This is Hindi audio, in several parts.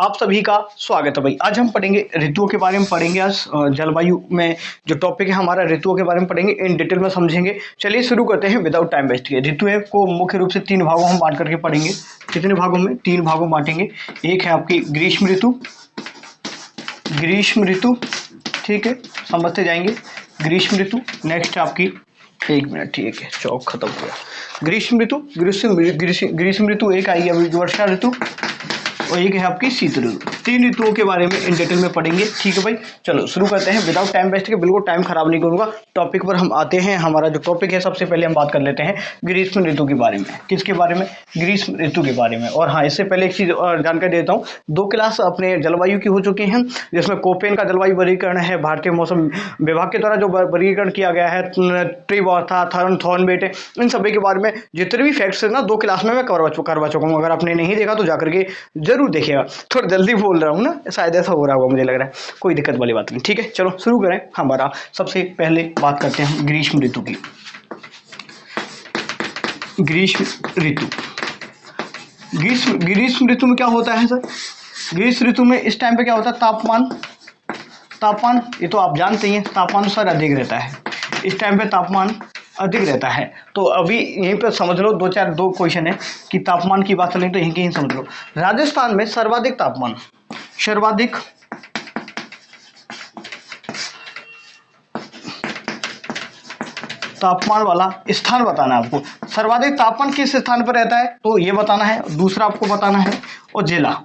आप सभी का स्वागत है भाई। आज हम पढ़ेंगे ऋतुओं के बारे में पढ़ेंगे। आज जलवायु में जो टॉपिक है हमारा ऋतुओं के बारे में पढ़ेंगे, इन डिटेल में समझेंगे। चलिए शुरू करते हैं विदाउट टाइम वेस्ट किए। ऋतुएं को मुख्य रूप से तीन भागों में बांट करके पढ़ेंगे। कितने भागों में? तीन भागों में बांटेंगे। एक है आपकी ग्रीष्म ऋतु, ग्रीष्म ऋतु, ठीक है, समझते जाएंगे। ग्रीष्म ऋतु नेक्स्ट है आपकी, एक मिनट, ठीक है, चौक खत्म हो गया। ग्रीष्म ऋतु, ग्रीष्म ऋतु एक आएगी अभी वर्षा ऋतु, और एक है आपकी शीत ऋतु। तीन ऋतुओं के बारे में इन डिटेल में पढ़ेंगे, ठीक है भाई। चलो शुरू करते हैं विदाउट टाइम वेस्ट के, बिल्कुल टाइम खराब नहीं करूंगा। टॉपिक पर हम आते हैं। हमारा जो टॉपिक है सबसे पहले हम बात कर लेते हैं ग्रीष्म ऋतु के बारे में। किसके बारे में? ग्रीष्म ऋतु के बारे में। और हाँ, इससे पहले एक चीज और जानकारी देता हूँ। 2 क्लास अपने जलवायु की हो चुकी हैं, जिसमें कोपेन का जलवायु वर्गीकरण है, भारतीय मौसम विभाग के द्वारा जो वर्गीकरण किया गया है, ट्री वार्था, थॉर्नबेट, इन सभी के बारे में जितने भी फैक्ट्स है ना 2 क्लास में मैं करवा चुका हूँ। अगर आपने नहीं देखा तो जाकर के जरूर देखिएगा। थोड़ा जल्दी बोल रहा हूँ ना, शायद ऐसा हो रहा होगा, मुझे लग रहा है। कोई दिक्कत वाली बात नहीं, ठीक है। चलो शुरू करें। हमारा सबसे पहले बात करते हैं ग्रीष्म ऋतु की। ग्रीष्म ऋतु, ग्रीष्म ऋतु में क्या होता है सर? ग्रीष्म ऋतु में इस टाइम पे क्या होता है? तापमान ये तो आप जानते ही हैं, तापमान सर अधिक रहता है। इस टाइम पे तापमान अधिक रहता है। तो अभी यहीं पर समझ लो, दो क्वेश्चन है कि तापमान की बात चलें तो यहीं समझ लो। राजस्थान में सर्वाधिक तापमान, सर्वाधिक तापमान वाला स्थान बताना है आपको। सर्वाधिक तापमान किस स्थान पर रहता है तो ये बताना है। दूसरा आपको बताना है और जिला,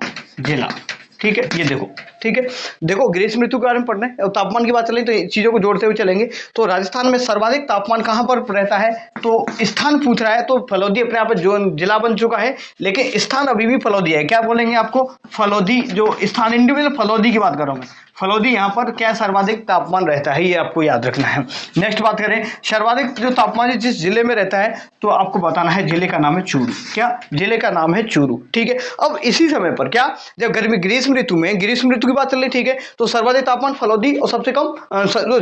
ठीक है। ये देखो, ठीक है, देखो ग्रीष्म ऋतु के बारे में पढ़ना है और तापमान की बात चलें तो चीजों को जोड़ते हुए चलेंगे। तो राजस्थान में सर्वाधिक तापमान कहां पर रहता है तो स्थान पूछ रहा है, तो फलोदी अपने आप जो जिला बन चुका है, लेकिन स्थान अभी भी फलोदी है। क्या बोलेंगे आपको? फलोदी, जो स्थान इंडिविजुअल फलोदी की बात कर रहा हूं मैं। फलोदी यहाँ पर क्या सर्वाधिक तापमान रहता है, ये आपको याद रखना है। नेक्स्ट बात करें, सर्वाधिक जो तापमान जिस जिले में रहता है तो आपको बताना है जिले का नाम है चूरू। क्या? जिले का नाम है चूरू, ठीक है। अब इसी समय पर क्या, जब ग्रीष्म ऋतु में, ग्रीष्म ऋतु की बात चल रही, ठीक है, तो सर्वाधिक तापमान फलोदी और सबसे कम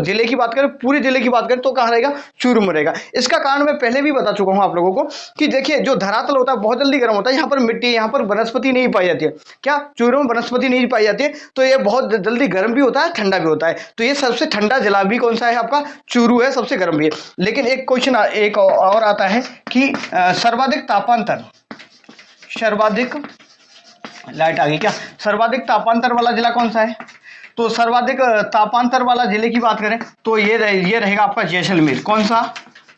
जिले की बात करें, पूरे जिले की बात करें तो कहाँ रहेगा? चूरू में रहेगा। इसका कारण मैं पहले भी बता चुका हूं आप लोगों को कि देखिए जो धरातल होता है बहुत जल्दी गर्म होता है। यहाँ पर मिट्टी, यहाँ पर वनस्पति नहीं पाई जाती है। क्या? चूरू में वनस्पति नहीं पाई जाती है, तो ये बहुत जल्दी गर्म भी होता है, ठंडा भी होता है। तो ये सबसे ठंडा जिला भी कौन सा है आपका? चूरू है, सबसे गर्म भी है। लेकिन एक क्वेश्चन एक और आता है कि सर्वाधिक तापांतर, सर्वाधिक, लाइट आ गई क्या? सर्वाधिक तापांतर वाला जिला कौन सा है? तो सर्वाधिक तापांतर वाला जिले की बात करें तो ये रहेगा आपका जैसलमेर।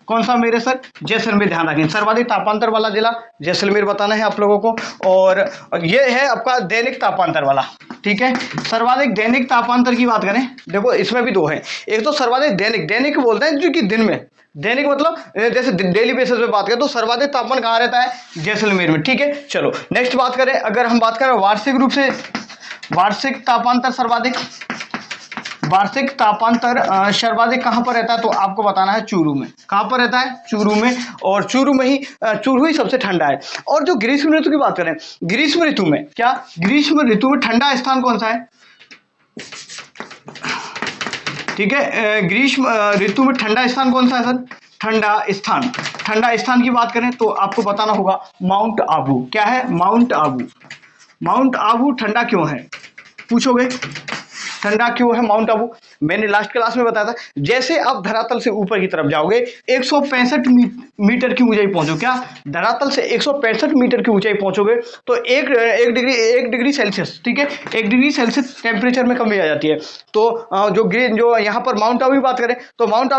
कौन सा मेरे सर? जैसलमेर। ध्यान रखें, सर्वाधिक तापांतर वाला जिला जैसलमेर बताना है आप लोगों को। और ये है आपका दैनिक तापांतर वाला, ठीक है। सर्वाधिक दैनिक तापांतर की बात करें, देखो इसमें भी 2 है। एक तो सर्वाधिक दैनिक बोलते हैं जो कि दिन में, दैनिक मतलब जैसे डेली बेसिस पे बात करें तो सर्वाधिक तापमान कहाँ रहता है? जैसलमेर में, ठीक है। चलो नेक्स्ट बात करें, अगर हम बात करें वार्षिक रूप से, वार्षिक तापांतर सर्वाधिक, वार्षिक तापांतर सर्वाधिक कहां पर रहता है तो आपको बताना है चूरू में। कहां पर रहता है? चूरू में। और चूरू ही सबसे ठंडा है। और जो ग्रीष्म ऋतु की बात करें, ग्रीष्म ऋतु में क्या, ग्रीष्म ऋतु में ठंडा स्थान कौन सा है? ठीक है, ग्रीष्म ऋतु में ठंडा स्थान कौन सा है सर? ठंडा स्थान की बात करें तो आपको बताना होगा माउंट आबू। क्या है? माउंट आबू। माउंट आबू ठंडा क्यों है पूछोगे? ठंडा क्यों है माउंट आबू? मैंने लास्ट क्लास में बताया था, जैसे आप धरातल से ऊपर की तरफ जाओगे 165 मीटर की ऊंचाई पहुंचो। क्या? धरातल से 165 मीटर की ऊंचाई पहुंचोगे तो एक डिग्री सेल्सियस, ठीक है, 1 डिग्री सेल्सियस टेम्परेचर में कमी आ जाती है। तो जो यहाँ पर माउंट आबू की बात करें तो माउंट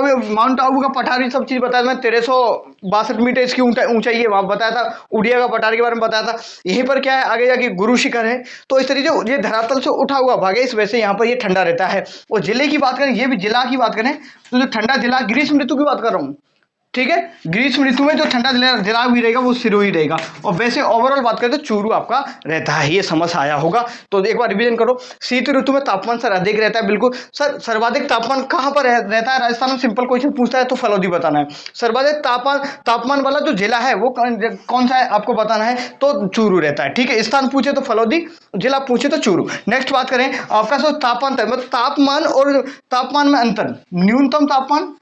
आबू का पठारी सब चीज बताया मैं, 1362 मीटर इसकी ऊंचाई है, वहां बताया था। उड़िया का पठारी के बारे में बताया था। यहीं पर क्या है, आगे जाके गुरु शिखर है। तो इस तरीके ये धरातल से उठा हुआ भाग है, इस वजह से यहाँ पर ये ठंडा रहता है। और जिले की बात करें, ये भी जिला की बात करें तो जो ठंडा जिला, ग्रीष्म ऋतु की बात कर रहा हूं, ठीक है, ग्रीष्म ऋतु में जो ठंडा जिला भी रहेगा वो सिरोही रहेगा। और वैसे ओवरऑल बात करें तो चूरू आपका रहता है। ये समझ आया होगा, तो एक बार रिवीजन करो। शीत ऋतु में तापमान सर अधिक रहता है, बिल्कुल सर। सर्वाधिक तापमान कहां पर रहता है? राजस्थान में। सिंपल क्वेश्चन पूछता है तो फलोदी बताना है। सर्वाधिक तापमान वाला जो जिला है वो कौन सा है आपको बताना है, तो चूरू रहता है, ठीक है। स्थान पूछे तो फलोदी, जिला पूछे तो चूरू। नेक्स्ट बात करें आपका तापांतर, मतलब तापमान और तापमान में अंतर, न्यूनतम तापमान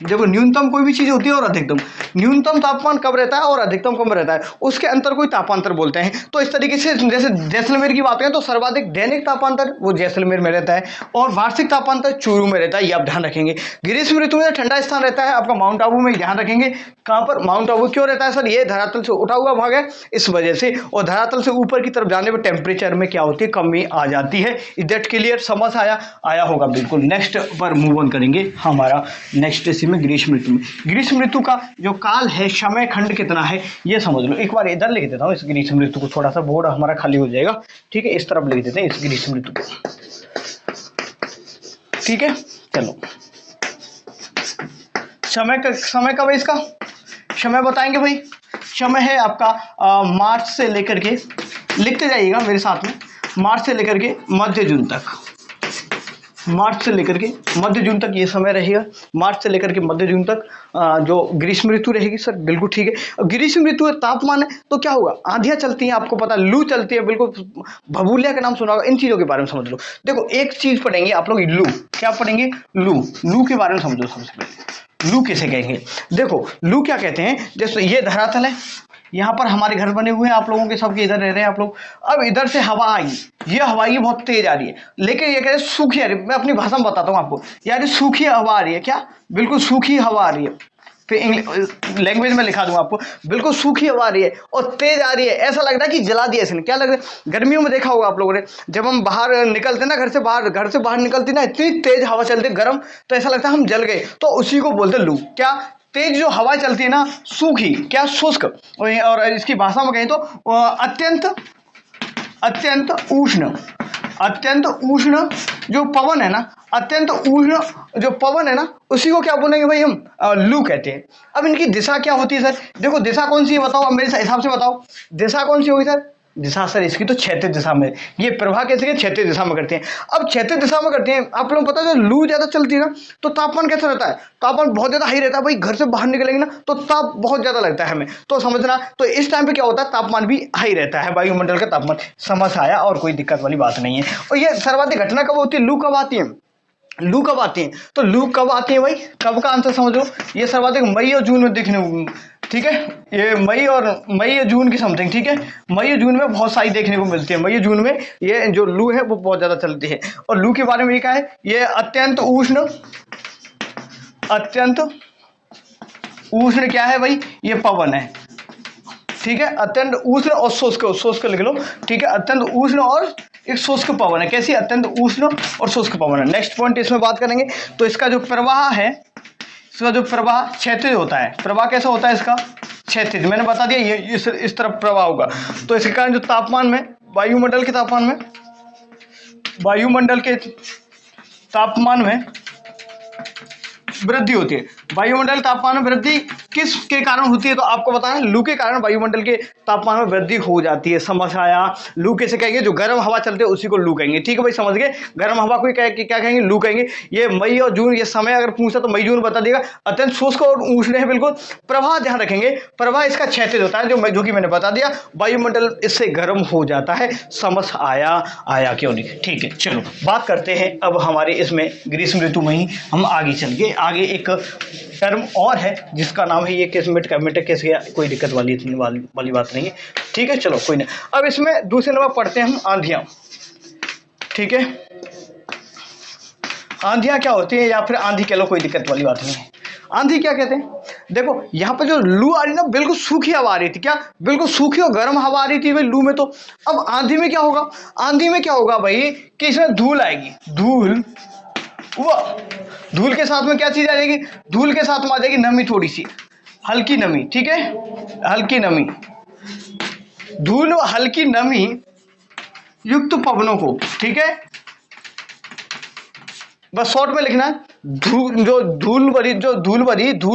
देखो न्यूनतम कोई भी चीज होती है और अधिकतम, न्यूनतम तापमान कब रहता है और अधिकतम कब रहता है, उसके अंतर को ही तापांतर बोलते हैं। तो इस तरीके से जैसे जैसलमेर की बात करें तो सर्वाधिक दैनिक तापांतर वो जैसलमेर में रहता है और वार्षिक तापांतर चूरू में रहता है, ये आप ध्यान रखेंगे। ग्रीष्म ऋतु में ठंडा स्थान रहता है आपका माउंट आबू में, ध्यान रखेंगे। कहाँ पर माउंट आबू क्यों रहता है सर, ये धरातल से उठा हुआ भाग है इस वजह से, और धरातल से ऊपर की तरफ जाने पर टेम्परेचर में क्या होती है, कमी आ जाती है। इज दैट क्लियर, समझ आया होगा बिल्कुल। नेक्स्ट पर मूव ऑन करेंगे हमारा नेक्स्ट इसी में ग्रीष्म ऋतु में। ग्रीष्म ऋतु का जो काल है, समय खंड कितना है ये समझ लो। एक बार इधर लिख देता हूँ इस ग्रीष्म ऋतु को, थोड़ा सा बोर्ड हमारा खाली हो जाएगा, ठीक है। इस तरफ लिख देते हैं इस ग्रीष्म ऋतु को, ठीक है। चलो समय कब है इसका, समय बताएंगे भाई। समय है आपका मार्च से लेकर के, लिखते जाइएगा मेरे साथ में, मार्च से लेकर के मध्य जून तक, मार्च से लेकर के मध्य जून तक ये समय रहेगा। मार्च से लेकर के मध्य जून तक जो ग्रीष्म ऋतु रहेगी सर, बिल्कुल ठीक है। ग्रीष्म ऋतु में तापमान है तो क्या होगा, आंधियां चलती हैं, आपको पता, लू चलती है, बिल्कुल भभूलिया का नाम सुना होगा। इन चीजों के बारे में समझ लो। देखो एक चीज पढ़ेंगे आप लोग, लू, क्या पढ़ेंगे, लू के बारे में समझो। सबसे पहले लू किसे कहेंगे, देखो लू क्या कहते हैं, जैसे ये धरातल है, यहाँ पर हमारे घर बने हुए हैं आप लोगों के, सबके इधर रह रहे हैं आप लोग। अब इधर से हवा आई, ये हवा ये बहुत तेज आ रही है, लेकिन ये कह रहे सूखी आ रही है। मैं अपनी भाषा में बताता हूँ आपको, यार सूखी हवा आ रही है, क्या बिल्कुल सूखी हवा आ रही है। फिर लैंग्वेज में लिखा दूंगा आपको, बिल्कुल सूखी हवा आ रही है और तेज आ रही है, ऐसा लग रहा है कि जला दिया इसने। क्या लग रहा है, गर्मियों में देखा होगा आप लोगों ने, जब हम बाहर निकलते ना, घर से बाहर निकलती ना, इतनी तेज हवा चलती है गर्म, तो ऐसा लगता है हम जल गए। तो उसी को बोलते लू। क्या, तेज जो हवा चलती है ना, सूखी, क्या शुष्क, और इसकी भाषा में कहें तो अत्यंत उष्ण जो पवन है ना, अत्यंत उष्ण जो पवन है ना, उसी को क्या बोलेंगे भाई हम, लू कहते हैं। अब इनकी दिशा क्या होती है सर, देखो दिशा कौन सी है बताओ, अब मेरे हिसाब से बताओ दिशा कौन सी होगी सर। दिशा सर इसकी तो क्षैतिज दिशा में, ये प्रवाह कैसे के क्षैतिज दिशा में करते हैं। अब क्षैतिज दिशा में करते हैं, आप लोगों को पता है जब लू ज्यादा चलती है ना तो तापमान कैसा रहता है, तापमान बहुत ज्यादा हाई रहता है भाई। घर से बाहर निकलेंगे ना तो ताप बहुत ज्यादा लगता है हमें, तो समझना। तो इस टाइम पे क्या होता है, तापमान भी हाई रहता है, वायुमंडल का तापमान। समझ आया, और कोई दिक्कत वाली बात नहीं है। और ये सर्वाधिक घटना कब होती है, लू कब आती है, लू कब आती है, तो लू कब आती है भाई, कब का आंसर समझो। ये सर्वाधिक मई और जून में देखने को, ठीक है, ये मई या जून की समथिंग, ठीक है। मई और जून में बहुत सारी देखने को मिलती है, मई और जून में ये जो लू है वो बहुत ज्यादा चलती है। और लू के बारे में ये क्या है, ये अत्यंत उष्ण क्या है भाई, ये पवन है, ठीक है। अत्यंत उष्ण और शुष्क लिख लो, ठीक है। अत्यंत उष्ण और एक शुष्क पवन है, कैसी, अत्यंत उष्ण और शुष्क पवन है। नेक्स्ट पॉइंट इसमें बात करेंगे, तो इसका जो प्रवाह है, इसका जो प्रवाह क्षैतिज होता है। प्रवाह कैसा होता है इसका, क्षैतिज, मैंने बता दिया, ये इस तरफ प्रवाह होगा। तो इसके कारण जो तापमान में, वायुमंडल के तापमान में वृद्धि होती है। वायुमंडल तापमान में वृद्धि किसके कारण होती है, तो आपको बताना, लू के कारण वायुमंडल के तापमान में वृद्धि हो जाती है। समझ आया। लू कैसे कहेंगे, जो गर्म हवा चलते हैं उसी को लू कहेंगे, ठीक है भाई, समझ गए। गर्म हवा को क्या कहेंगे, लू कहेंगे। ये मई और जून, ये समय अगर पूछा तो मई जून बता देगा। अत्यंत शुष्क और उष्ण है बिल्कुल। प्रवाह ध्यान रखेंगे, प्रवाह इसका क्षैतिज होता है, जो कि मैंने बता दिया, वायुमंडल इससे गर्म हो जाता है। समझ आया क्यों नहीं, ठीक है। चलो बात करते हैं अब हमारे इसमें ग्रीष्म ऋतु में ही हम आगे चल के, आगे एक टर्म और है जिसका नाम है ये केस मिट केस, कोई दिक्कत वाली बात नहीं है, ठीक है। चलो कोई नहीं। अब इसमें दूसरे नंबर पढ़ते हैं हम आंधियां, ठीक है। आंधियां क्या होती है, या फिर आंधी कह लो, कोई दिक्कत वाली बात नहीं है। आंधी क्या कहते हैं, देखो यहाँ पर जो लू आ रही ना, बिल्कुल सूखी हवा आ रही थी, क्या बिल्कुल सूखी और गर्म हवा आ रही थी भाई लू में। तो अब आंधी में क्या होगा, आंधी में क्या होगा भाई कि इसमें धूल आएगी, धूल के साथ में क्या चीज आ जाएगी, धूल के साथ में आ जाएगी नमी, थोड़ी सी हल्की नमी, ठीक है, हल्की नमी। धूल और हल्की नमी युक्त पवनों को, ठीक है, बस शॉर्ट में लिखना है, धूल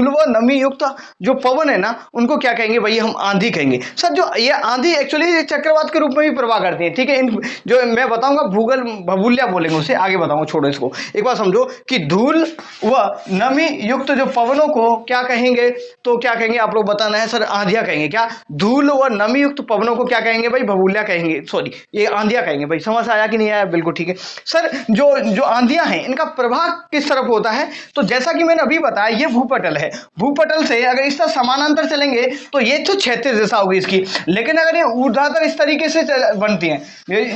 व नमी युक्त जो पवन है ना, उनको क्या कहेंगे भाई, हम आंधी कहेंगे। सर जो ये आंधी एक्चुअली चक्रवात के रूप में भी प्रवाह करती है, ठीक है। इन जो मैं बताऊंगा भूगोल भभूलिया बोलेंगे उसे, आगे बताऊंगा, छोड़ो इसको। एक बार समझो कि धूल व नमी युक्त जो पवनों को क्या कहेंगे, तो क्या कहेंगे आप लोग बताना है सर, आंधियां कहेंगे। क्या, धूल व नमी युक्त पवनों को क्या कहेंगे भाई, भभूलिया कहेंगे, सॉरी ये आंधियां कहेंगे भाई। समझ आया कि नहीं आया, बिल्कुल ठीक है। सर जो आंधियां हैं इनका प्रभाव किस तरफ होता है। तो जैसा कि मैंने अभी बताया ये भूपटल है, भूपटल से अगर इस तरह समानांतर चलेंगे तो ये तो क्षैतिज दिशा होगी इसकी, लेकिन अगर ये ऊर्ध्वाधर इस तरीके से बनती हैं,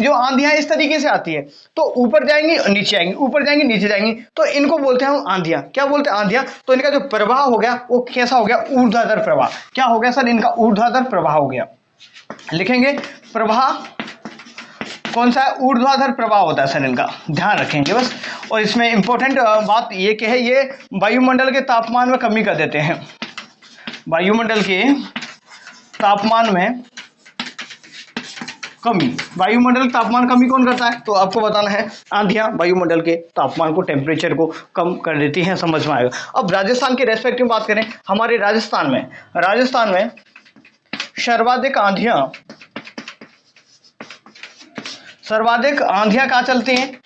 जो आंधियां इस तरीके से आती है तो ऊपर जाएंगी नीचे आएंगी, ऊपर जाएंगी नीचे जाएंगी, तो इनको बोलते हैं हम आंधियां। क्या बोलते हैं? आंधियां। तो इनका जो प्रवाह हो गया वो कैसा हो गया? ऊर्ध्वाधर प्रवाह। क्या हो गया सर? इनका ऊर्ध्वाधर प्रवाह हो गया। लिखेंगे प्रवाह कौन सा है? ऊर्ध्वाधर प्रवाह होता है सर इनका, ध्यान रखेंगे बस। और इसमें इंपॉर्टेंट बात ये कि है ये वायुमंडल के तापमान में कमी कर देते हैं। वायुमंडल के तापमान में कमी, वायुमंडल तापमान कमी कौन करता है? तो आपको बताना है आंधियां वायुमंडल के तापमान को, टेम्परेचर को कम कर देती हैं, समझ में आएगा। अब राजस्थान के रेस्पेक्ट में बात करें, हमारे राजस्थान में सर्वाधिक आंधियां कहाँ चलती हैं?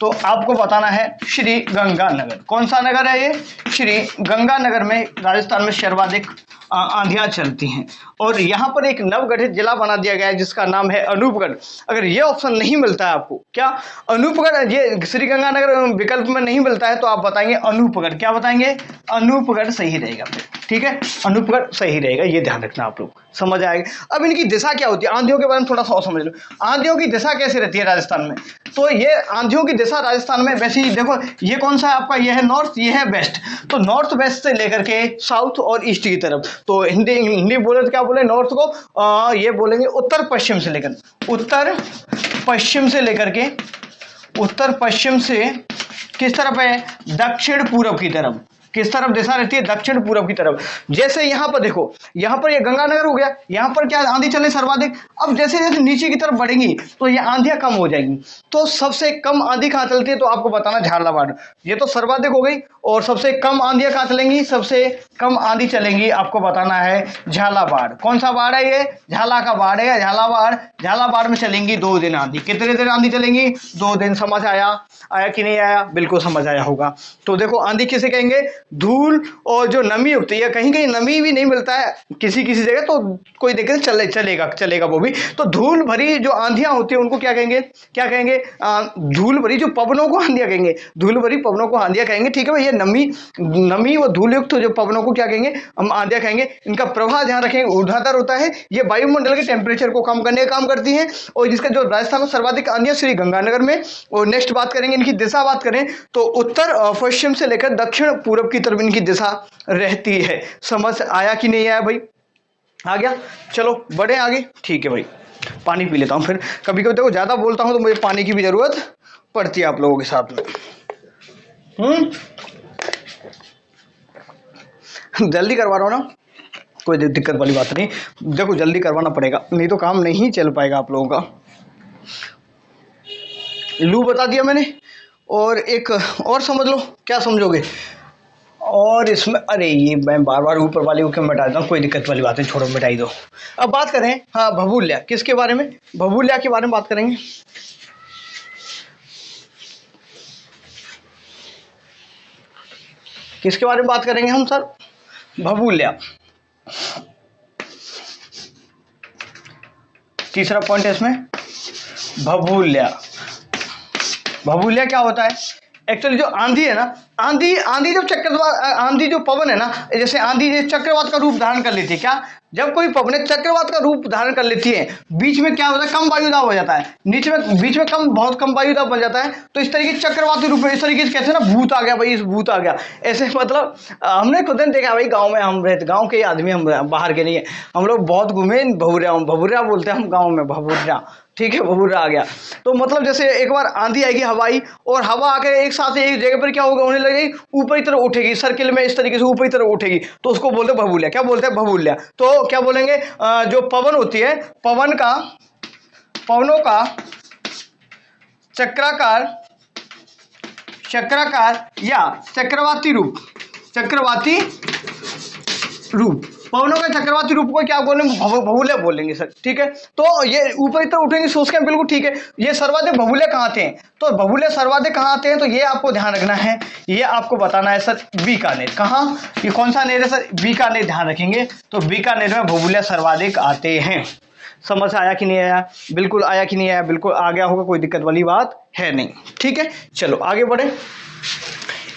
तो आपको बताना है श्री गंगानगर। कौन सा नगर है ये? श्री गंगानगर में राजस्थान में सर्वाधिक आंधियां चलती हैं। और यहाँ पर एक नवगठित जिला बना दिया गया है जिसका नाम है अनूपगढ़। अगर ये ऑप्शन नहीं मिलता है आपको, क्या अनूपगढ़, ये श्री गंगानगर विकल्प में नहीं मिलता है, तो आप बताएंगे अनूपगढ़। क्या बताएंगे? अनूपगढ़ सही रहेगा। ठीक है, अनूपगढ़ सही रहेगा, ये ध्यान रखना आप लोग, समझ आएगा। अब इनकी दिशा क्या होती है? आंधियों के बारे में थोड़ा सा और समझ लो। आंधियों की दिशा कैसे रहती है राजस्थान में? तो ये आंधियों की दिशा राजस्थान में वैसे ही देखो, ये कौन सा है आपका? ये है नॉर्थ, ये है वेस्ट। तो नॉर्थ वेस्ट से लेकर के साउथ और ईस्ट की तरफ, तो हिंदी बोले तो क्या बोले? नॉर्थ को ये बोलेंगे उत्तर पश्चिम से लेकर, उत्तर पश्चिम से किस तरफ है? दक्षिण पूर्व की तरफ। किस तरफ दिशा रहती है? दक्षिण पूर्व की तरफ। जैसे यहाँ पर देखो, यहाँ पर ये गंगानगर हो गया, यहाँ पर क्या आंधी चले सर्वाधिक। अब जैसे जैसे नीचे की तरफ बढ़ेंगी तो ये आंधियां कम हो जाएंगी। तो सबसे कम आंधी कहाँ चलती है? तो आपको बताना झालावाड़। ये तो सर्वाधिक हो गई। और सबसे कम आंधियां कहाँ चलेंगी? सबसे कम आंधी चलेंगी, आपको बताना है झालावाड़। कौन सा बाड़ है ये? झाला का बाड़ है, झालावाड़। झालावाड़ में चलेंगी 2 दिन आंधी। कितने दिन आंधी चलेंगी? 2 दिन। समझ आया कि नहीं आया? बिल्कुल समझ आया होगा। तो देखो आंधी किसे कहेंगे? धूल और जो नमी होती है, कहीं कहीं नमी भी नहीं मिलता है किसी किसी जगह, तो कोई दिक्कत चलेगा वो भी। तो धूल भरी जो आंधियां होती है उनको क्या कहेंगे? धूल भरी जो पवनों को आंधियां कहेंगे, धूल भरी पवनों को आंधियां कहेंगे। ठीक है भाई, ये नमी व धूल युक्त जो पवनों को क्या कहेंगे? हम आंधियां कहेंगे। इनका प्रवाह ध्यान रखेंगे ऊर्ध्वाधर होता है। ये वायुमंडल के टेम्परेचर को कम करने का काम करती है। और जिसका जो राजस्थान में सर्वाधिक आंधियां श्री गंगानगर में। और नेक्स्ट बात करेंगे इनकी दिशा, बात करें तो उत्तर पश्चिम से लेकर दक्षिण पूर्व की तरफ इनकी दिशा रहती है। समझ आया कि नहीं आया भाई? आ गया? चलो बढ़े आगे। ठीक है भाई, पानी पी लेता हूँ। फिर कभी कभी देखो ज्यादा बोलता हूँ तो मुझे पानी की भी जरूरत पड़ती है आप लोगों के साथ में। जल्दी करवा रहा हूँ ना, कोई दिक्कत वाली बात नहीं। देखो जल्दी करवाना पड़ेगा, नहीं तो काम नहीं चल पाएगा आप लोगों का। लू बता दिया मैंने। और एक और समझ लो, क्या समझोगे? और इसमें अरे ये मैं बार बार ऊपर वाले को क्यों मिटा देता हूँ, कोई दिक्कत वाली बात है, छोड़ो मिटाई दो। अब बात करें हाँ भभूल्या, किसके बारे में? भभूल्या के बारे में बात करेंगे। किसके बारे में बात करेंगे हम सर? भभूल्या। तीसरा पॉइंट है इसमें भभूल्या। भभूल्या क्या होता है? एक्चुअली जो आंधी है ना, आंधी जब चक्रवात, आंधी जो पवन है ना, जैसे आंधी चक्रवात का रूप धारण कर लेती है। क्या? जब कोई पवन चक्रवात का रूप धारण कर लेती है, बीच में क्या होता है? कम वायुदाब हो जाता है, बीच में बहुत कम वायुदाब बन जाता है। तो इस तरीके चक्रवाती रूप में, इस तरीके से कहते हैं ना, भूत आ गया भाई, इस भूत आ गया, ऐसे मतलब हमने खुद ने देखा भाई। गाँव में हम रहते, गाँव के आदमी, हम बाहर के नहीं है, हम लोग बहुत घूमे। भभूर्या बोलते हैं हम गाँव में, भभूर्या। ठीक है, भभूरा आ गया। तो मतलब जैसे एक बार आंधी आएगी हवाई, और हवा आकर एक साथ एक जगह पर क्या होगा? होने लगेगी, ऊपर की तरफ उठेगी, सर्किल में इस तरीके से ऊपर की तरफ उठेगी, तो उसको बोलते हैं भभूल्या। क्या बोलते हैं? भभूल्या। तो क्या बोलेंगे? जो पवन होती है, पवनों का चक्राकार या चक्रवाती रूप, पवनों के चक्रवाती रूप को क्या बोलेंगे? भभूल्या बोलेंगे सर। ठीक है, तो ये ऊपर इतना उठेंगे, सोच के बिल्कुल ठीक है। ये सर्वाधिक भभूल्या कहाँ आते हैं? तो भभूल्या सर्वाधिक कहाँ आते हैं? तो ये आपको ध्यान रखना है, ये आपको बताना है सर, बीकानेर। कहाँ? ये कौन सा नेर है सर? बीकानेर। ध्यान रखेंगे, तो बीकानेर में भभूल्या सर्वाधिक आते हैं। समझ आया कि नहीं आया? बिल्कुल आया कि नहीं आया? बिल्कुल आ गया होगा, कोई दिक्कत वाली बात है नहीं। ठीक है, चलो आगे बढ़े।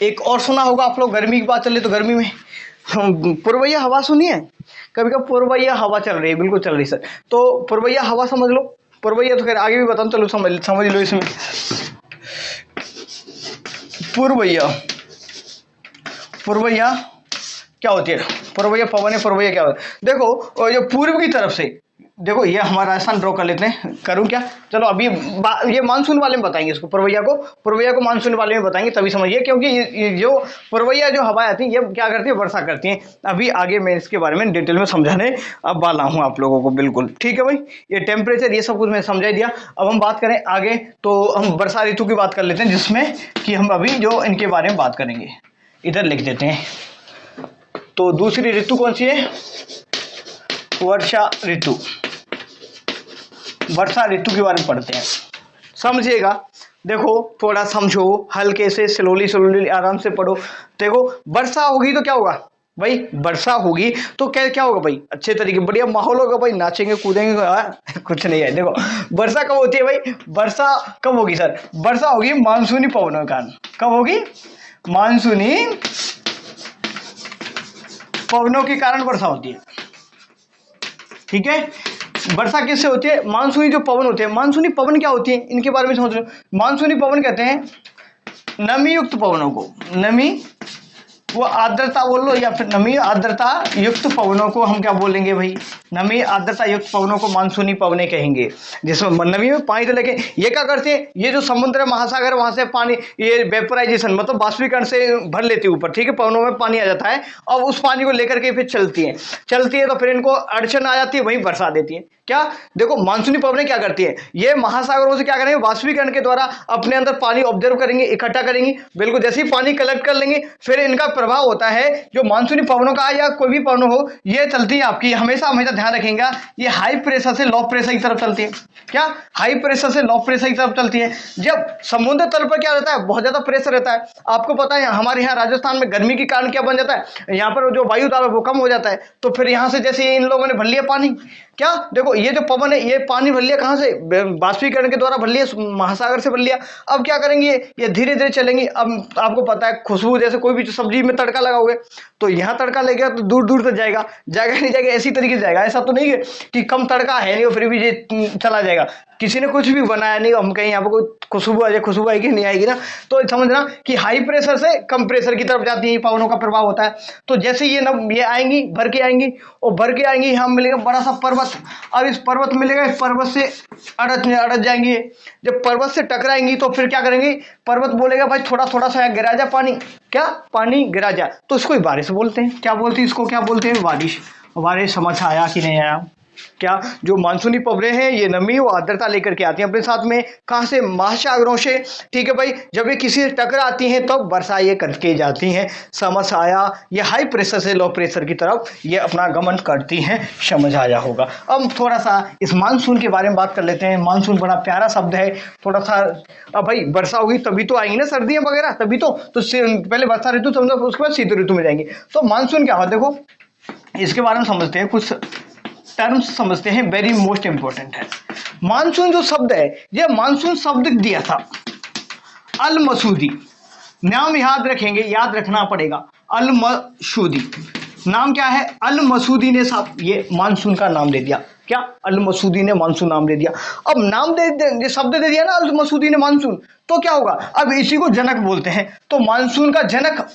एक और सुना होगा आप लोग, गर्मी की बात चले तो गर्मी में पूर्वैया हवा सुनी है कभी? कभी पूर्वैया हवा चल रही है, बिल्कुल चल रही है सर। तो पूर्वैया हवा समझ लो, पूर्वैया तो खैर आगे भी बताऊँ, चलो समझ लो इसमें। पूर्वैया, पूर्वैया क्या होती है? पूर्वैया पवन है, पूर्वैया क्या होता है? देखो जो पूर्व की तरफ से, देखो ये हमारा राजस्थान ड्रॉ कर लेते हैं, करूं क्या? चलो अभी ये मानसून वाले में बताएंगे इसको, पूर्वैया को मानसून वाले में बताएंगे, तभी समझिए, क्योंकि ये जो पूर्वैया जो हवाएं आती हैं ये क्या करती है? वर्षा करती हैं। अभी आगे मैं इसके बारे में डिटेल में समझाने अब वाला हूं आप लोगों को, बिल्कुल ठीक है भाई। ये टेम्परेचर ये सब कुछ मैं समझा दिया। अब हम बात करें आगे, तो हम वर्षा ऋतु की बात कर लेते हैं, जिसमें कि हम अभी जो इनके बारे में बात करेंगे, इधर लिख देते हैं। तो दूसरी ऋतु कौन सी है? वर्षा ऋतु। वर्षा ऋतु के बारे में पढ़ते हैं, समझिएगा। देखो थोड़ा समझो, हल्के से स्लोली आराम से पढ़ो। देखो वर्षा होगी तो क्या होगा भाई? वर्षा होगी तो क्या होगा भाई? अच्छे तरीके बढ़िया माहौल होगा भाई, नाचेंगे कूदेंगे। कुछ नहीं है। देखो वर्षा कब होती है भाई? वर्षा कब होगी सर? वर्षा होगी मानसूनी पवनों के कारण। कब होगी? मानसूनी पवनों के कारण वर्षा होती है, ठीक है। वर्षा किससे होती है? मानसूनी जो पवन होते हैं। मानसूनी पवन क्या होती है, इनके बारे में समझ लो। मानसूनी पवन कहते हैं नमी युक्त पवनों को। नमी वो आर्द्रता बोल लो, या फिर नमी आर्द्रता युक्त पवनों को हम क्या बोलेंगे भाई? नमी आर्द्रता युक्त पवनों को मानसूनी पवने कहेंगे, जिसमें नमी में पानी तो लेके ये क्या करते हैं, ये जो समुद्र महासागर वहां से पानी, ये वेपराइजेशन मतलब बाष्पीकरण से भर लेती है ऊपर, ठीक है, पवनों में पानी आ जाता है। अब उस पानी को लेकर के फिर चलती है तो फिर इनको अड़चन आ जाती है, वहीं बरसा देती है। क्या? देखो मानसूनी पवनें क्या करती है, ये महासागरों से क्या करेंगे? वाष्पीकरण के द्वारा अपने अंदर पानी ऑब्जर्व करेंगे, इकट्ठा करेंगे। बिल्कुल जैसे ही पानी कलेक्ट कर लेंगे, फिर इनका प्रभाव होता है जो मानसूनी पवनों का या कोई भी पवन हो, ये चलती है आपकी, हमेशा ध्यान रखेंगे, ये हाई प्रेशर से लो प्रेशर की तरफ चलती है। क्या? हाई प्रेशर से लो प्रेशर की तरफ चलती है। जब समुद्र तल पर क्या रहता है? बहुत ज्यादा प्रेशर रहता है। आपको पता है हमारे यहाँ राजस्थान में गर्मी के कारण क्या बन जाता है, यहाँ पर जो वायु दाब है वो कम हो जाता है। तो फिर यहाँ से जैसे इन लोगों ने भर लिया पानी, क्या देखो ये जो पवन है ये पानी भर लिया, कहाँ से? बाष्पीकरण के द्वारा भर लिया, महासागर से भर लिया। अब क्या करेंगे, ये धीरे धीरे चलेंगे। अब आपको पता है खुशबू, जैसे कोई भी सब्जी में तड़का लगाओगे तो यहाँ तड़का लगेगा तो दूर दूर तक जाएगा, नहीं जाएगा, ऐसी तरीके से जाएगा। ऐसा तो नहीं है कि कम तड़का है नहीं और फिर भी ये चला जाएगा। किसी ने कुछ भी बनाया नहीं, हम कहीं यहाँ पर कोई खुशबू आ जाए, खुशबू आएगी नहीं आएगी ना। तो समझना कि हाई प्रेशर से कम प्रेशर की तरफ जाती है, पवनों का प्रभाव होता है। तो जैसे ये आएंगी, भर के आएंगी, और भर के आएंगी, यहाँ मिलेगा बड़ा सा पर्वत। अब इस पर्वत मिलेगा, इस पर्वत से अड़च जाएंगे। जब पर्वत से टकराएंगी तो फिर क्या करेंगे, पर्वत बोलेगा भाई थोड़ा थोड़ा सा गिरा जा पानी। क्या? पानी गिरा जा, तो इसको बारिश बोलते हैं। क्या बोलते हैं इसको? क्या बोलते हैं? बारिश। बारिश। समझ आया कि नहीं आया? क्या जो मानसूनी पवनें हैं ये नमी और आर्द्रता लेकर के आती हैं अपने साथ में, कहां से? महासागरों से, ठीक है भाई। जब ये किसी से टकराती हैं तब वर्षा ये करके जाती हैं। समझ आया? ये हाई प्रेशर से लो प्रेशर की तरफ ये अपना गमन करती हैं, समझ आया होगा। अब थोड़ा सा इस मानसून के बारे में बात कर लेते हैं। मानसून बड़ा प्यारा शब्द है, थोड़ा सा। अब भाई वर्षा होगी तभी तो आएंगी ना सर्दियां वगैरह, तभी तो पहले वर्षा ऋतु समझो, उसके बाद शीत ऋतु में जाएंगे। तो मानसून क्या हो, देखो इसके बारे में समझते हैं, कुछ टर्म्स समझते हैं, वेरी मोस्ट इंपॉर्टेंट है। मानसून जो शब्द है, ये मानसून शब्द दिया था अल मसूदी। नाम याद रखेंगे, याद रखना पड़ेगा। अल मसूदी नाम क्या है? अल मसूदी ने साहब ये मानसून का नाम दे दिया। क्या? अल मसूदी ने मानसून नाम दे दिया। अब नाम दे शब्द दे दिया ना अल मसूदी ने मानसून, तो क्या होगा? अब इसी को जनक बोलते हैं। तो मानसून का जनक,